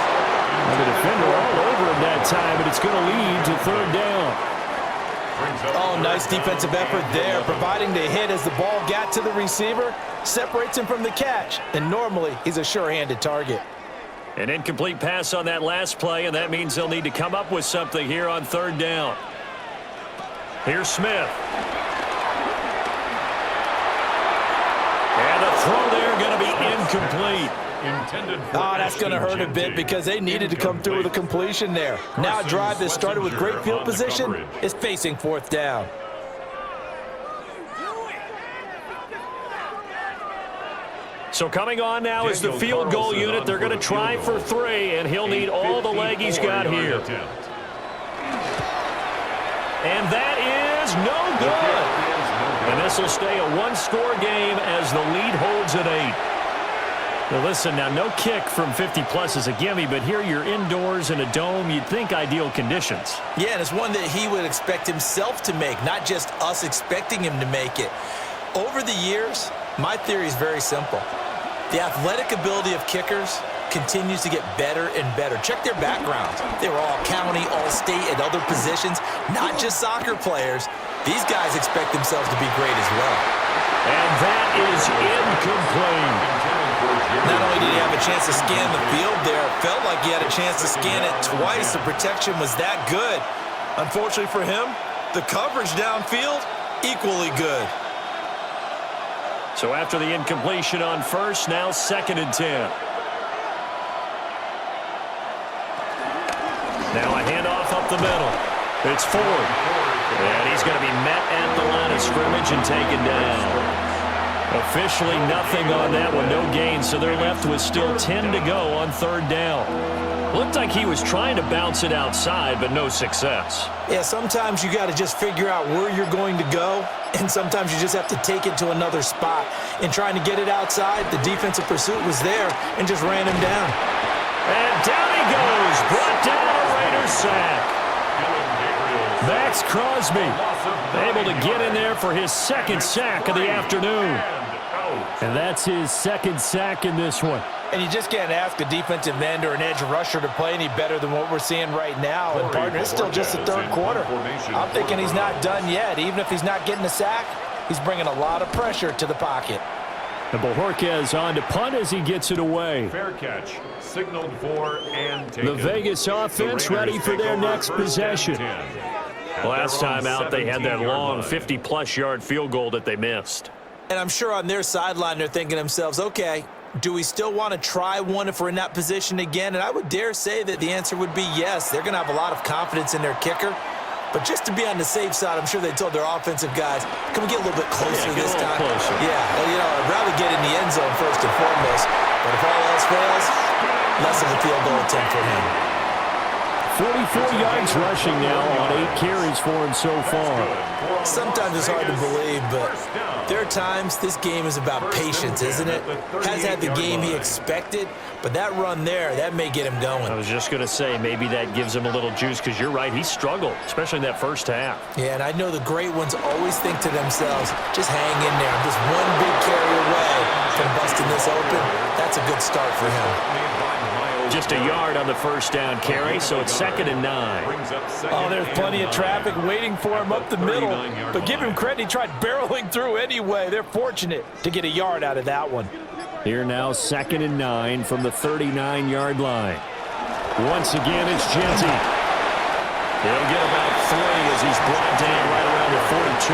And the defender all over him that time, but it's going to lead to third down. Oh, nice defensive effort there, providing the hit as the ball got to the receiver, separates him from the catch, and normally he's a sure-handed target. An incomplete pass on that last play, and that means they'll need to come up with something here on third down. Here's Smith. And the throw there going to be incomplete. Oh, that's going to hurt a bit because they needed to come through with a completion there. Now a drive that started with great field position is facing fourth down. So coming on now is the field goal unit. They're going to try for 3, and he'll need all the leg he's got here. And that is no good. And this will stay a 1-score game as the lead holds at 8. Well, listen, now no kick from 50-plus is a gimme, but here you're indoors in a dome. You'd think ideal conditions. Yeah, and it's one that he would expect himself to make, not just us expecting him to make it. Over the years, my theory is very simple. The athletic ability of kickers continues to get better and better. Check their backgrounds. They were all county, all state, at other positions, not just soccer players. These guys expect themselves to be great as well. And that is incomplete. Not only did he have a chance to scan the field there, it felt like he had a chance to scan it twice. The protection was that good. Unfortunately for him, the coverage downfield, equally good. So after the incompletion on first, now second and 10. Now a handoff up the middle. It's Ford. And he's going to be met at the line of scrimmage and taken down. Officially nothing on that one, no gain, so they're left with still 10 to go on third down. Looked like he was trying to bounce it outside, but no success. Yeah, sometimes you got to just figure out where you're going to go, and sometimes you just have to take it to another spot. In trying to get it outside, the defensive pursuit was there and just ran him down. And down he goes, brought down a Raiders sack. Max Crosby able to get in there for his second sack of the afternoon. And that's his second sack in this one. And you just can't ask a defensive end or an edge rusher to play any better than what we're seeing right now. And, partner, it's still just the third quarter. I'm thinking he's not done yet. Even if he's not getting a sack, he's bringing a lot of pressure to the pocket. And Bojorquez on to punt as he gets it away. Fair catch, signaled for and taken. The Vegas offense ready for their next possession. Last time out, they had that long 50-plus yard field goal that they missed. And I'm sure on their sideline they're thinking to themselves, okay, do we still want to try one if we're in that position again? And I would dare say that the answer would be yes. They're going to have a lot of confidence in their kicker. But just to be on the safe side, I'm sure they told their offensive guys, can we get a little bit closer this time? Closer. Yeah, you know, I'd rather get in the end zone first and foremost. But if all else fails, less of a field goal attempt for him. 44 yards rushing now on 8 carries for him so far. Sometimes it's hard to believe, but there are times this game is about patience, isn't it? Has had the game he expected, but that run there, that may get him going. I was just going to say, maybe that gives him a little juice, because you're right, he struggled, especially in that first half. Yeah, and I know the great ones always think to themselves, just hang in there. I'm just one big carry away from busting this open. That's a good start for him. Just a yard on the first down carry, so it's 2nd and 9. Oh, there's plenty of traffic waiting for him up the middle. But give him credit, he tried barreling through anyway. They're fortunate to get a yard out of that one. Here now, 2nd and 9 from the 39-yard line. Once again, it's Genty. He'll get about 3 as he's brought down right around the 42.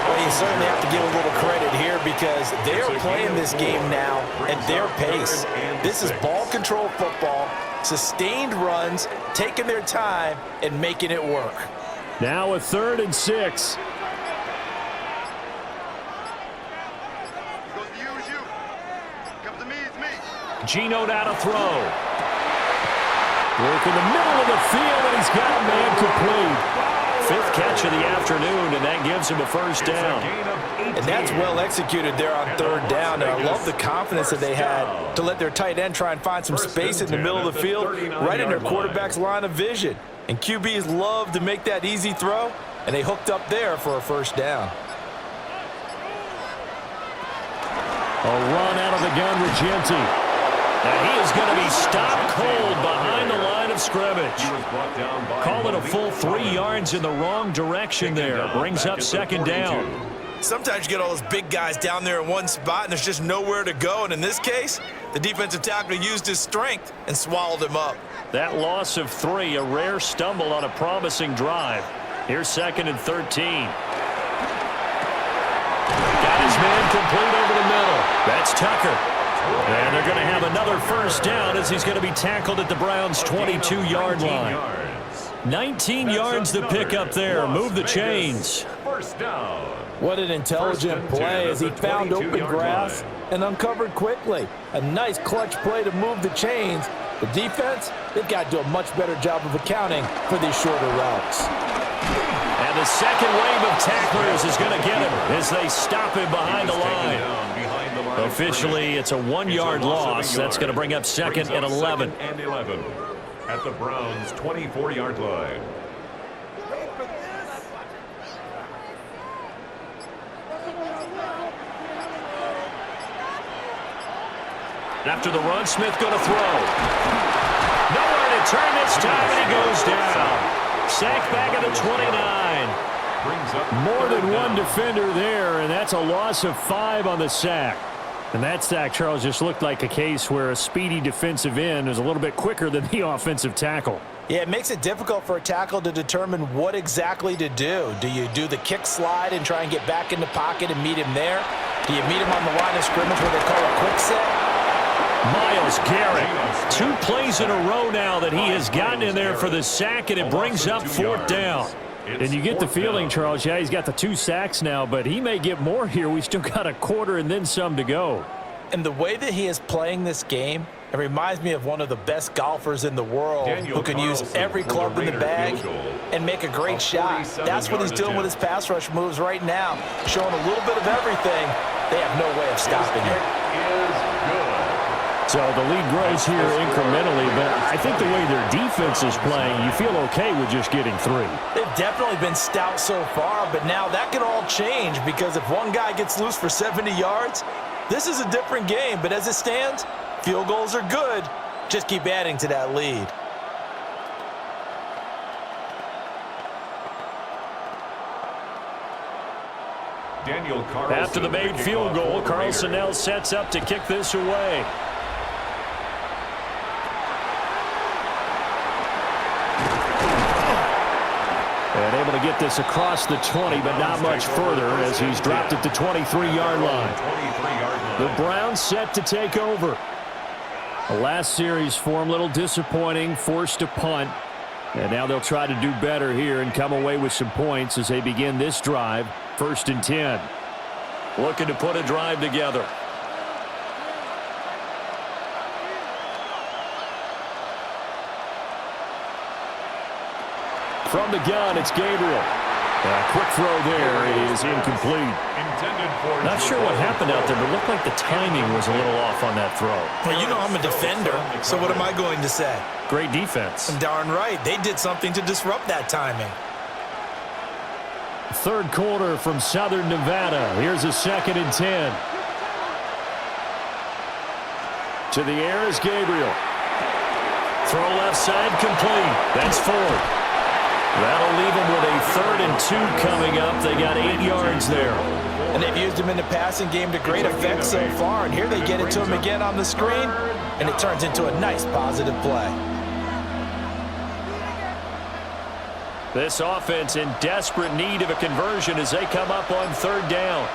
Well, you certainly have to give a little credit here because they are playing this game now at their pace. This is ball control football, sustained runs, taking their time and making it work. Now a 3rd and 6. Gino down to throw. Work in the middle of the field, and he's got a man complete. 5th catch of the afternoon, and that gives him a first down. And that's well executed there on 3rd down. And I love the confidence that they had to let their tight end try and find some space in the middle of the field, right in their quarterback's line of vision. And QBs love to make that easy throw, and they hooked up there for a first down. A run out of the gun with Genty. And he is going to be stopped cold behind the line of scrimmage. Call it a full 3 yards in the wrong direction there. Brings up 2nd down. Sometimes you get all those big guys down there in one spot, and there's just nowhere to go. And in this case, the defensive tackle used his strength and swallowed him up. That loss of 3, a rare stumble on a promising drive. Here's 2nd and 13. Got his man complete over the middle. That's Tucker. And they're going to have another first down as he's going to be tackled at the Browns' 22-yard line. 19 yards to pick up there. Move the chains. First down. What an intelligent play as he found open grass and uncovered quickly. A nice clutch play to move the chains. The defense, they've got to do a much better job of accounting for these shorter routes. And the second wave of tacklers is going to get him as they stop him behind the line. Officially, it's a 1-yard loss. That's going to bring up 2nd and 11. At the Browns' 24-yard line. After the run, Smith going to throw. Nowhere to turn this time, and he goes down. Sacked back at the 29. More than one defender there, and that's a loss of 5 on the sack. And that sack, Charles, just looked like a case where a speedy defensive end is a little bit quicker than the offensive tackle. Yeah, it makes it difficult for a tackle to determine what exactly to do. Do you do the kick slide and try and get back in the pocket and meet him there? Do you meet him on the line of scrimmage where they call a quick set? Myles Garrett, 2 plays in a row now that he has gotten in there for the sack, and it brings up 4th down. And you get the feeling, Charles, yeah, he's got the 2 sacks now, but he may get more here. We still got a quarter and then some to go. And the way that he is playing this game, it reminds me of one of the best golfers in the world who can use every club in the bag and make a great shot. That's what he's doing with his pass rush moves right now, showing a little bit of everything. They have no way of stopping him. So the lead grows here incrementally, but I think the way their defense is playing, you feel okay with just getting 3. They've definitely been stout so far, but now that can all change because if one guy gets loose for 70 yards, this is a different game. But as it stands, field goals are good. Just keep adding to that lead. After the made field goal, Carlson now sets up to kick this away. And able to get this across the 20, but not much further as he's dropped at the 23-yard line. The Browns set to take over. The last series for him, a little disappointing, forced a punt. And now they'll try to do better here and come away with some points as they begin this drive. 1st and 10. Looking to put a drive together. From the gun, it's Gabriel. A quick throw there is incomplete. Not sure what happened out there, but it looked like the timing was a little off on that throw. Well, you know I'm a defender, so what am I going to say? Great defense. Darn right. They did something to disrupt that timing. 3rd quarter from Southern Nevada. Here's a 2nd and 10. To the air is Gabriel. Throw left side complete. That's Ford. That'll leave them with a 3rd and 2 coming up. They got 8 yards there. And they've used him in the passing game to great effect so far. And here they get it to him again on the screen, and it turns into a nice positive play. This offense in desperate need of a conversion as they come up on 3rd down.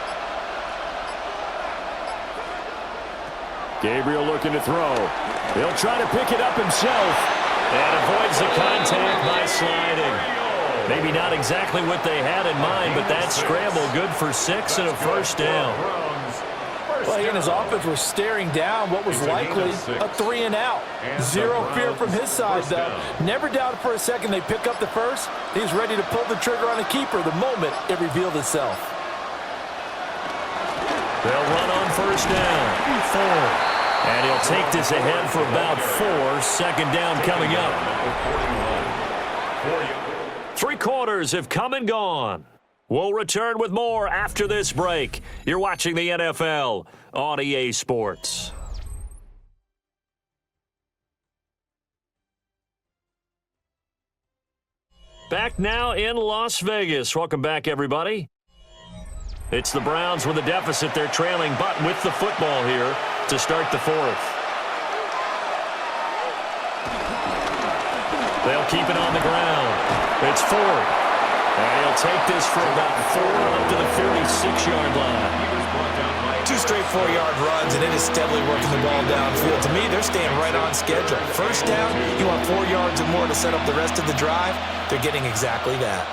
Gabriel looking to throw. He'll try to pick it up himself. And avoids the contact by sliding. Maybe not exactly what they had in mind, but that scramble good for 6 and a 1st down. Well, he and his offense were staring down what was likely a 3 and out. Zero fear from his side, though. Never doubted for a second they pick up the first. He's ready to pull the trigger on a keeper the moment it revealed itself. They'll run on 1st down. 4. And he'll take this ahead for about 4. 2nd down coming up. 3 quarters have come and gone. We'll return with more after this break. You're watching the NFL on EA Sports. Back now in Las Vegas. Welcome back, everybody. It's the Browns with a deficit. They're trailing, but with the football here to start the 4th. They'll keep it on the ground. It's Ford. And he'll take this for about 4 up to the 36-yard line. 2 straight 4-yard runs, and it is steadily working the ball downfield. To me, they're staying right on schedule. 1st down, you want 4 yards or more to set up the rest of the drive. They're getting exactly that.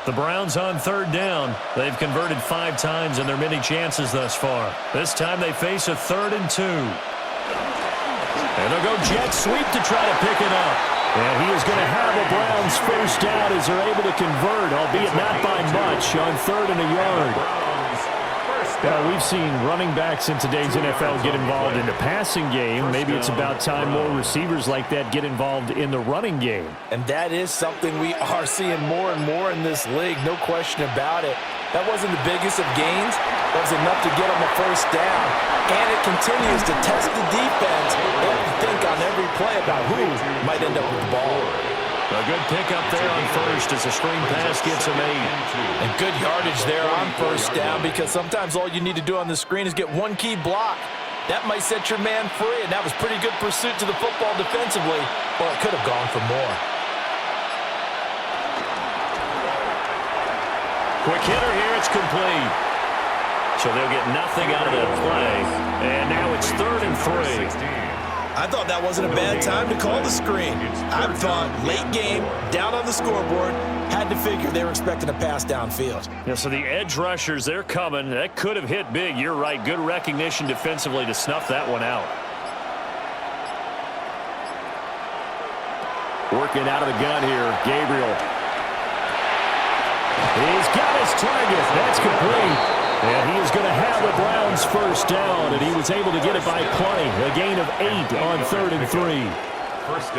The Browns on 3rd down. They've converted 5 times in their many chances thus far. This time they face a 3rd and 2. And they'll go jet sweep to try to pick it up. And he is going to have a Browns 1st down as they're able to convert, albeit not by much, on 3rd and a yard. We've seen running backs in today's NFL get involved in the passing game. Maybe it's about time more receivers like that get involved in the running game. And that is something we are seeing more and more in this league, no question about it. That wasn't the biggest of gains. That was enough to get them a 1st down. And it continues to test the defense. They have to think on every play about who might end up with the ball. A good pickup there on 1st as the screen pass gets him 8. And good yardage there on 1st down, because sometimes all you need to do on the screen is get 1 key block. That might set your man free, and that was pretty good pursuit to the football defensively. Well, it could have gone for more. Quick hitter here, it's complete. So they'll get nothing out of that play. And now it's 3rd and 3. I thought that wasn't a bad time to call the screen. I thought late game, down on the scoreboard, had to figure they were expecting a pass downfield. Yeah, so the edge rushers, they're coming. That could have hit big. You're right. Good recognition defensively to snuff that one out. Working out of the gun here, Gabriel. He's got his target. That's complete. And he is going to have the Browns 1st down, and he was able to get it by plenty. A gain of 8 on 3rd and 3.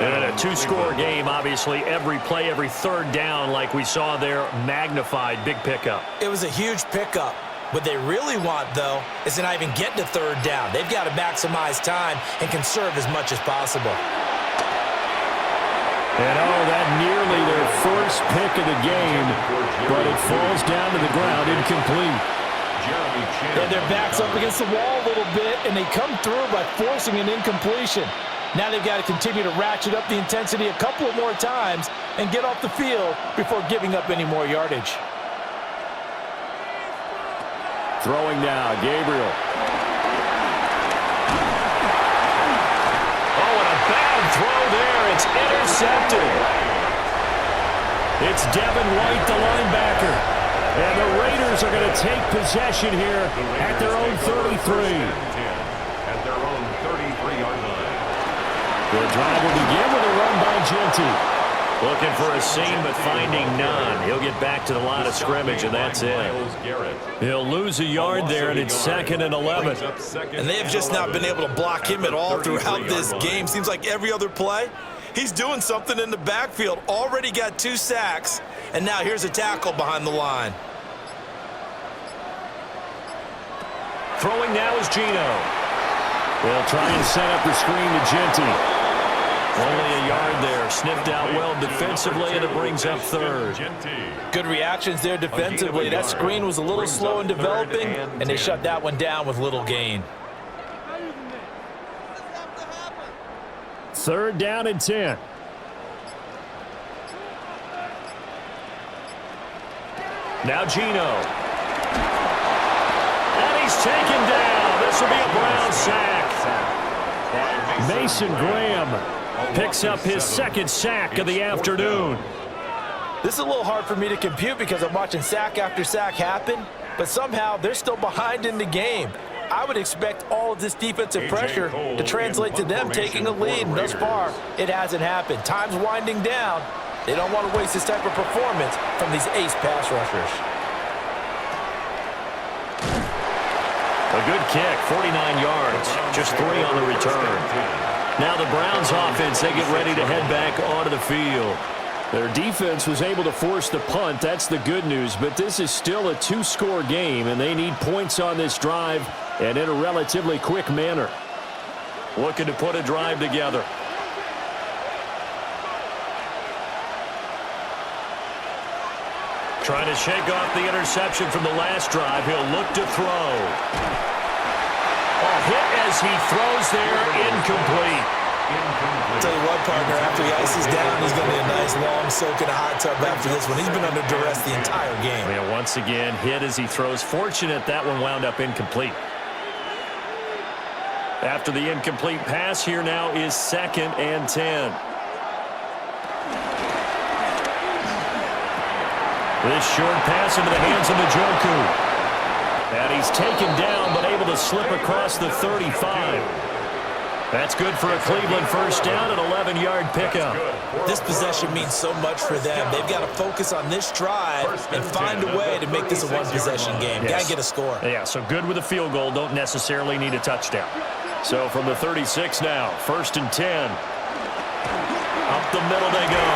And a 2-score game, obviously. Every play, every 3rd down, like we saw there, magnified. Big pickup. It was a huge pickup. What they really want, though, is to not even get to 3rd down. They've got to maximize time and conserve as much as possible. And that nearly their first pick of the game, but it falls down to the ground incomplete. And their back's up against the wall a little bit, and they come through by forcing an incompletion. Now they've got to continue to ratchet up the intensity a couple of more times and get off the field before giving up any more yardage. Throwing now, Gabriel. Oh, and a bad throw there. It's intercepted. It's Devin White, the linebacker. And the Raiders are going to take possession here at their own 33. At their own 33-yard line. The drive will begin with a run by Genty. Looking for a seam, but finding none. He'll get back to the line of scrimmage, and that's it. He'll lose a yard there, and it's 2nd and 11. And they have just not been able to block him at all throughout this game. Seems like every other play, he's doing something in the backfield. Already got 2 sacks, and now here's a tackle behind the line. Throwing now is Geno. They'll try and set up the screen to Genty. Only a yard there. Sniffed out well defensively, and it brings up 3rd. Good reactions there defensively. That screen was a little slow in developing, and they shut that one down with little gain. 3rd down and 10. Now Geno. And he's taken down. This will be a Brown sack. Mason Graham picks up his 2nd sack of the afternoon. This is a little hard for me to compute because I'm watching sack after sack happen, but somehow they're still behind in the game. I would expect all of this defensive pressure to translate to them taking a lead, and thus far, it hasn't happened. Time's winding down. They don't want to waste this type of performance from these ace pass rushers. A good kick, 49 yards, just 3 on the return. Now the Browns offense, they get ready to head back onto the field. Their defense was able to force the punt. That's the good news, but this is still a 2-score game, and they need points on this drive and in a relatively quick manner. Looking to put a drive together. Trying to shake off the interception from the last drive. He'll look to throw. A hit as he throws there, incomplete. I'll tell you what, partner, after he ices down, he's going to need a nice long soak in a hot tub after this one. He's been under duress the entire game. Yeah, once again, hit as he throws. Fortunate that one wound up incomplete. After the incomplete pass, here now is 2nd and 10. This short pass into the hands of Njoku. And he's taken down, but able to slip across the 35. That's good for a Cleveland first down, an 11-yard pickup. This possession means so much for them. They've got to focus on this drive and find a way to make this a one-possession game. Yes. Got to get a score. Yeah, so good with a field goal. Don't necessarily need a touchdown. So from the 36 now, 1st and 10. Up the middle they go.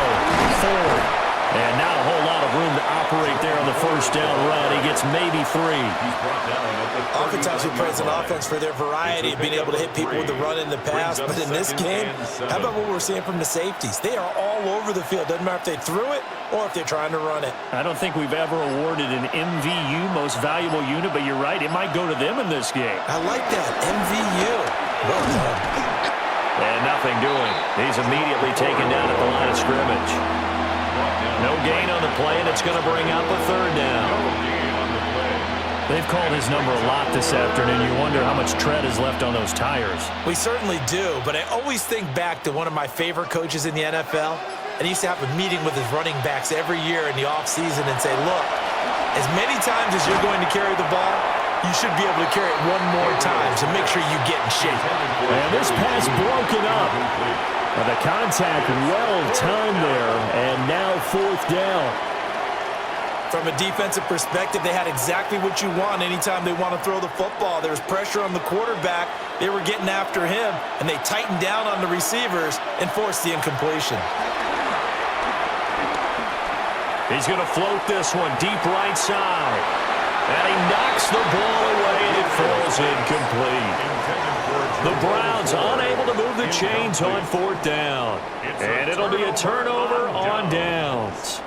4. And not a whole lot of room to operate there on the first down run. He gets maybe 3. Oftentimes we praise an offense for their variety of being able to hit people with the run and the pass. But in this game, how about what we're seeing from the safeties? They are all over the field. Doesn't matter if they threw it or if they're trying to run it. I don't think we've ever awarded an MVU, most valuable unit, but you're right. It might go to them in this game. I like that. MVU. Well done. And nothing doing. He's immediately taken down at the line of scrimmage. No gain on the play, and it's going to bring up a 3rd down. They've called his number a lot this afternoon. You wonder how much tread is left on those tires. We certainly do, but I always think back to one of my favorite coaches in the NFL, and he used to have a meeting with his running backs every year in the offseason and say, look, as many times as you're going to carry the ball, you should be able to carry it one more time, so make sure you get in shape. And this pass broken up. The contact well-timed there, and now 4th down. From a defensive perspective, they had exactly what you want anytime they want to throw the football. There was pressure on the quarterback. They were getting after him, and they tightened down on the receivers and forced the incompletion. He's going to float this one deep right side. And he knocks the ball away, and it falls incomplete. The Browns unable to move the chains on 4th down. And it'll be a turnover on downs.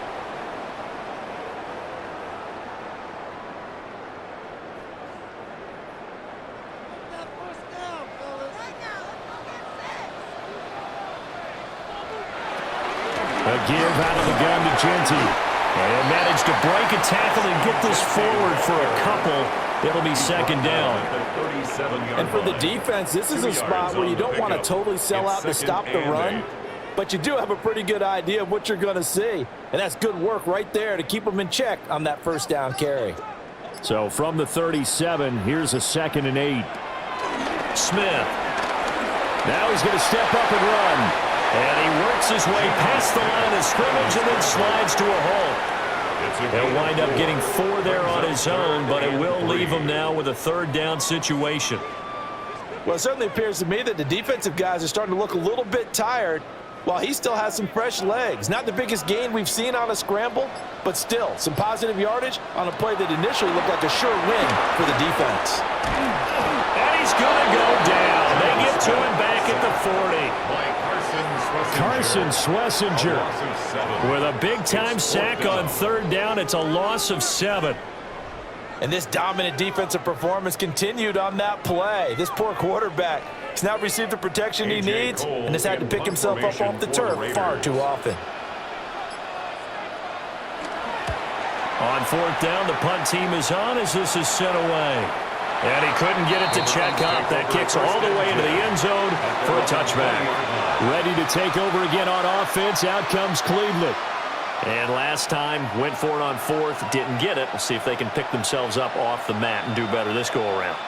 A give out of the gun to Genty. And managed to break a tackle and get this forward for a couple. It'll be 2nd down. And for the defense, this is a spot where you don't want to totally sell out to stop the run. but you do have a pretty good idea of what you're going to see. And that's good work right there to keep them in check on that first down carry. So from the 37, here's a 2nd and 8. Smith. Now he's going to step up and run. And he works his way past the line of scrimmage and then slides to a halt. He'll wind up getting 4 there on his own, but it will leave him now with a 3rd down situation. Well, it certainly appears to me that the defensive guys are starting to look a little bit tired while he still has some fresh legs. Not the biggest gain we've seen on a scramble, but still some positive yardage on a play that initially looked like a sure win for the defense. And he's going to go down. They get to him back at the 40. Carson Schlesinger With a big-time sack on 3rd down, it's a loss of 7. And this dominant defensive performance continued on that play. This poor quarterback has now received the protection he needs and has had to pick himself up off the turf far too often. On 4th down, the punt team is on as this is sent away. And he couldn't get it to check up. That kicks all the way into the end zone for a touchback. ready to take over again on offense. Out comes Cleveland. And last time, went for it on 4th, didn't get it. We'll see if they can pick themselves up off the mat and do better this go-around.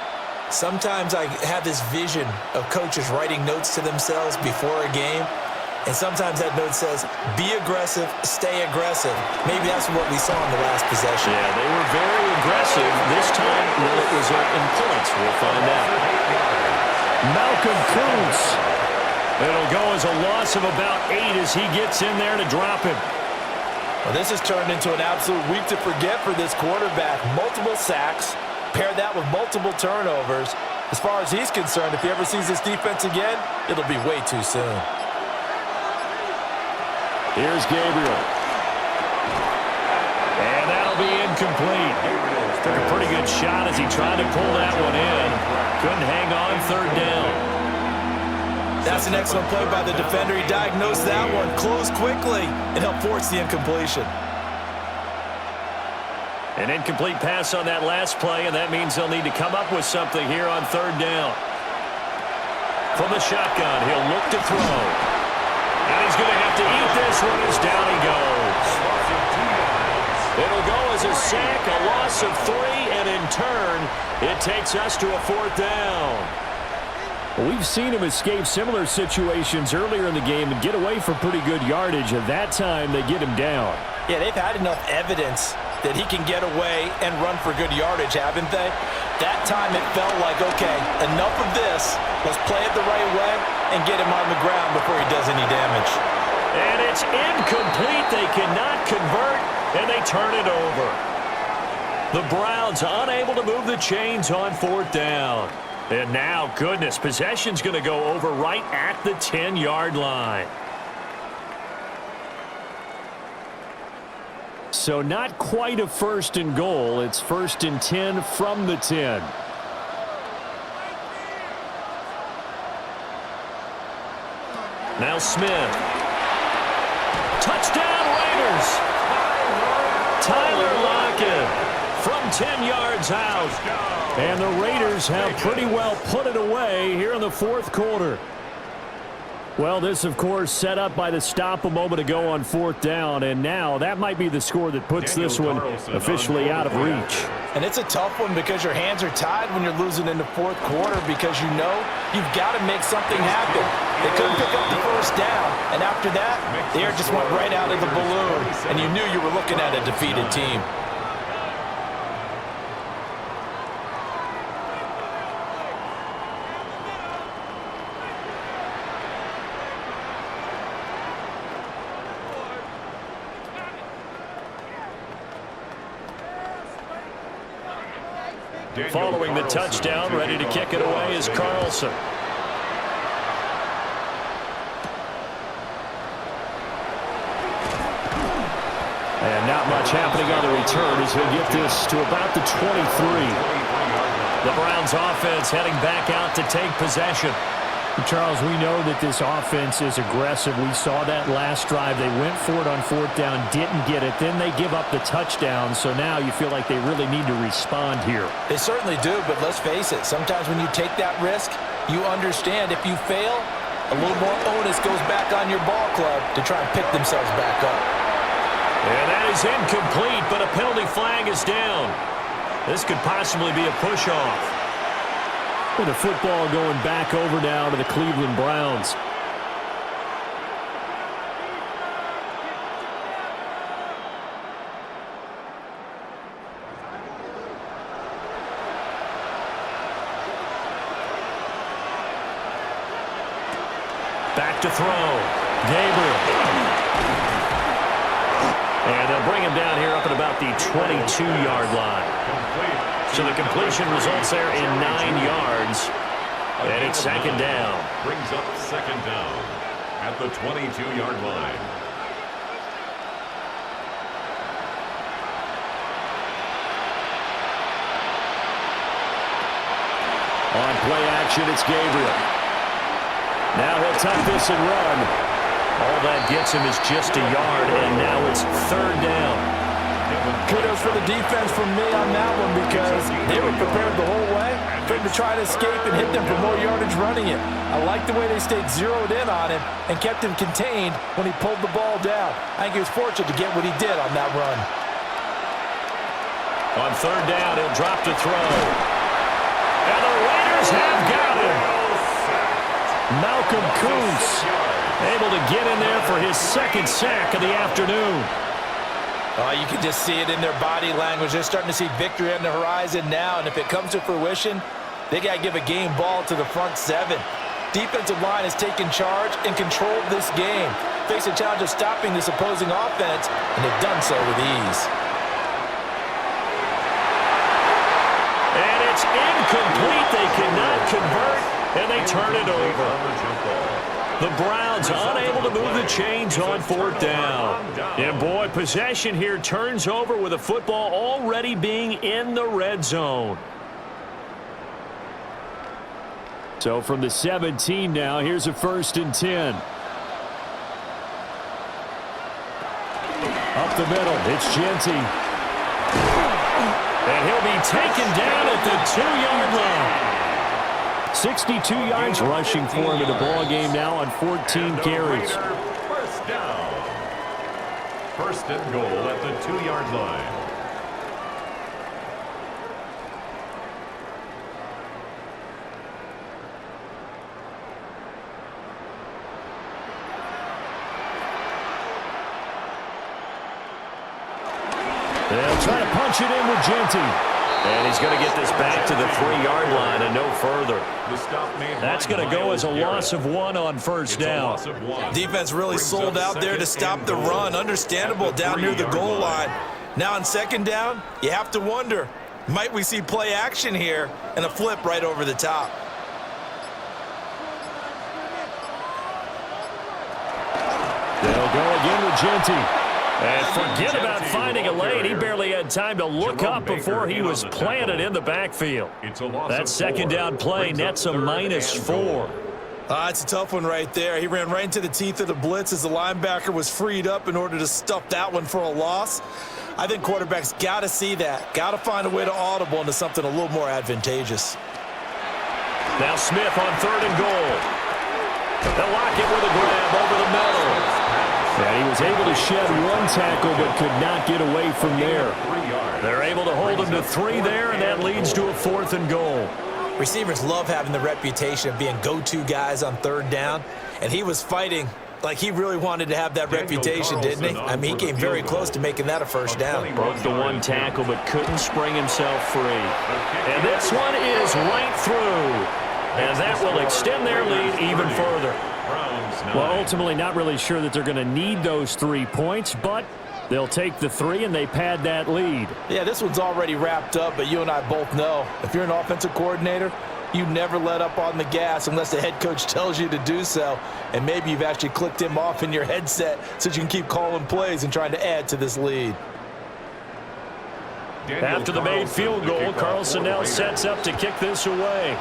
Sometimes I have this vision of coaches writing notes to themselves before a game, and sometimes that note says, be aggressive, stay aggressive. Maybe that's what we saw in the last possession. Yeah, they were very aggressive. This time, will it result in points? We'll find out. Malcolm Kuntz. It'll go as a loss of about 8 as he gets in there to drop him. Well, this has turned into an absolute week to forget for this quarterback. Multiple sacks, pair that with multiple turnovers. As far as he's concerned, if he ever sees this defense again, it'll be way too soon. Here's Gabriel. And that'll be incomplete. Took a pretty good shot as he tried to pull that one in. Couldn't hang on 3rd down. That's an excellent play by the defender. He diagnosed that one, closed quickly, and helped force the incompletion. An incomplete pass on that last play, and that means they'll need to come up with something here on 3rd down. From the shotgun, he'll look to throw. And he's going to have to eat this one as down he goes. It'll go as a sack, a loss of 3, and in turn, it takes us to a 4th down. We've seen him escape similar situations earlier in the game and get away for pretty good yardage. At that time, they get him down. Yeah, they've had enough evidence that he can get away and run for good yardage, haven't they? That time it felt like, okay, enough of this. Let's play it the right way and get him on the ground before he does any damage. And it's incomplete. They cannot convert, and they turn it over. The Browns unable to move the chains on 4th down. And now, goodness, possession's going to go over right at the 10-yard line. So not quite a 1st and goal. It's 1st and 10 from the 10. Now Smith. Touchdown Raiders. Tyler Lockett from 10 yards out. And the Raiders have pretty well put it away here in the 4th quarter. Well, this, of course, set up by the stop a moment ago on 4th down, and now that might be the score that puts this one officially out of reach. And it's a tough one because your hands are tied when you're losing in the 4th quarter because you know you've got to make something happen. They couldn't pick up the 1st down, and after that, the air just went right out of the balloon, and you knew you were looking at a defeated team. Following the touchdown, ready to kick it away is Carlson. And not much happening on the return as he'll get this to about the 23. The Browns offense heading back out to take possession. Charles, we know that this offense is aggressive. We saw that last drive. They went for it on 4th down, didn't get it. Then they give up the touchdown. So now you feel like they really need to respond here. They certainly do, but let's face it. Sometimes when you take that risk, you understand if you fail, a little more onus goes back on your ball club to try and pick themselves back up. And that is incomplete, but a penalty flag is down. This could possibly be a push-off. And the football going back over now to the Cleveland Browns. Back to throw. Gabriel. And they'll bring him down here up at about the 22-yard line. So the completion results there in 9 yards. And it's second down. Brings up second down at the 22-yard line. On play action, it's Gabriel. Now he'll tuck this and run. All that gets him is just a yard, and now it's third down. Kudos for the defense from me on that one because they were prepared the whole way for him to try to escape and hit them for more yardage running it. I like the way they stayed zeroed in on him and kept him contained when he pulled the ball down. I think he was fortunate to get what he did on that run. On third down, he'll drop to throw. And the Raiders have got him. Malcolm Kuntz able to get in there for his second sack of the afternoon. Oh, you can just see it in their body language. They're starting to see victory on the horizon now, and if it comes to fruition, they got to give a game ball to the front seven. Defensive line has taken charge and controlled this game. Face a challenge of stopping this opposing offense, and they've done so with ease. And it's incomplete. They cannot convert, and they turn it over. The Browns unable to move the chains on fourth down. And boy, possession here turns over with the football already being in the red zone. So from the 17 now, here's a 1st and 10. Up the middle, it's Genty. And he'll be taken down at the 2-yard line. 62 yards rushing for him in the ball game now on 14 carries. First down. First and goal at the 2-yard line. They'll try to punch it in with Genty. And he's going to get this back to the 3-yard line and no further. That's going to go as a loss of 1 on first down. Defense really sold out there to stop the run. Understandable down near the goal line. Now on second down, you have to wonder, might we see play action here and a flip right over the top? They'll go again with Genty. And forget about finding a lane. He barely had time to look up before he was planted in the backfield. That second down play nets a -4. It's a tough one right there. He ran right into the teeth of the blitz as the linebacker was freed up in order to stuff that one for a loss. I think quarterbacks got to see that. Got to find a way to audible into something a little more advantageous. Now Smith on third and goal. They'll lock it with a grab over the middle. And he was able to shed one tackle but could not get away from there. They're able to hold him to 3 there, and that leads to a 4th and goal. Receivers love having the reputation of being go-to guys on third down, and he was fighting like he really wanted to have that reputation, didn't he? I mean, he came very close to making that a first down. Broke the one tackle but couldn't spring himself free. And this one is right through. And that will extend their lead even further. Well, ultimately not really sure that they're going to need those 3 points, but they'll take the 3 and they pad that lead. Yeah, this one's already wrapped up, but you and I both know if you're an offensive coordinator, you never let up on the gas unless the head coach tells you to do so. And maybe you've actually clicked him off in your headset so you can keep calling plays and trying to add to this lead. After the made field goal, Carlson now sets up to kick this away.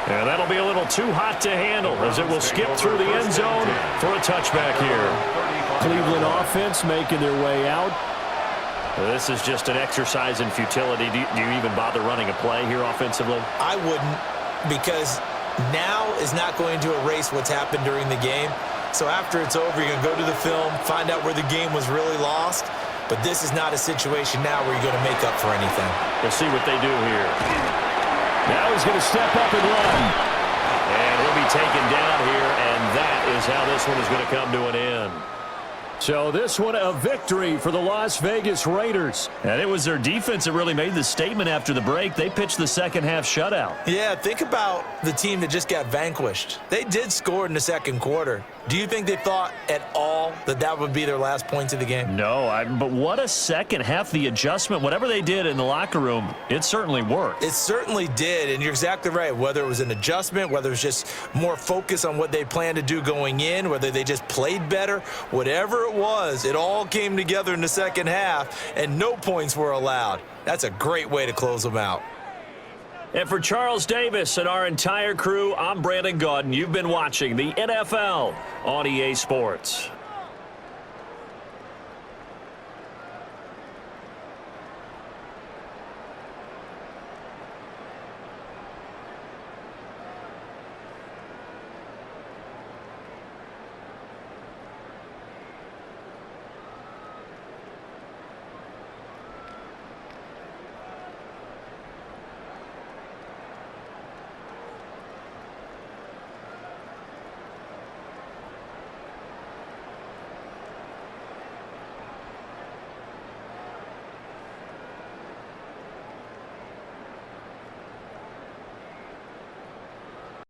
And that'll be a little too hot to handle as it will skip through the end zone for a touchback here. Cleveland offense making their way out. This is just an exercise in futility. Do you even bother running a play here offensively? I wouldn't, because now is not going to erase what's happened during the game. So after it's over, you're going to go to the film, find out where the game was really lost. But this is not a situation now where you're going to make up for anything. We'll see what they do here. Now he's going to step up and run. And he'll be taken down here, and that is how this one is going to come to an end. So this one a victory for the Las Vegas Raiders. And it was their defense that really made the statement after the break. They pitched the second half shutout. Yeah, think about the team that just got vanquished. They did score in the second quarter. Do you think they thought at all that that would be their last points of the game? No, but what a second half. The adjustment, whatever they did in the locker room, it certainly worked. It certainly did, and you're exactly right. Whether it was an adjustment, whether it was just more focus on what they planned to do going in, whether they just played better, whatever it was, it all came together in the second half, and no points were allowed. That's a great way to close them out. And for Charles Davis and our entire crew, I'm Brandon Gaudin. You've been watching the NFL on EA Sports.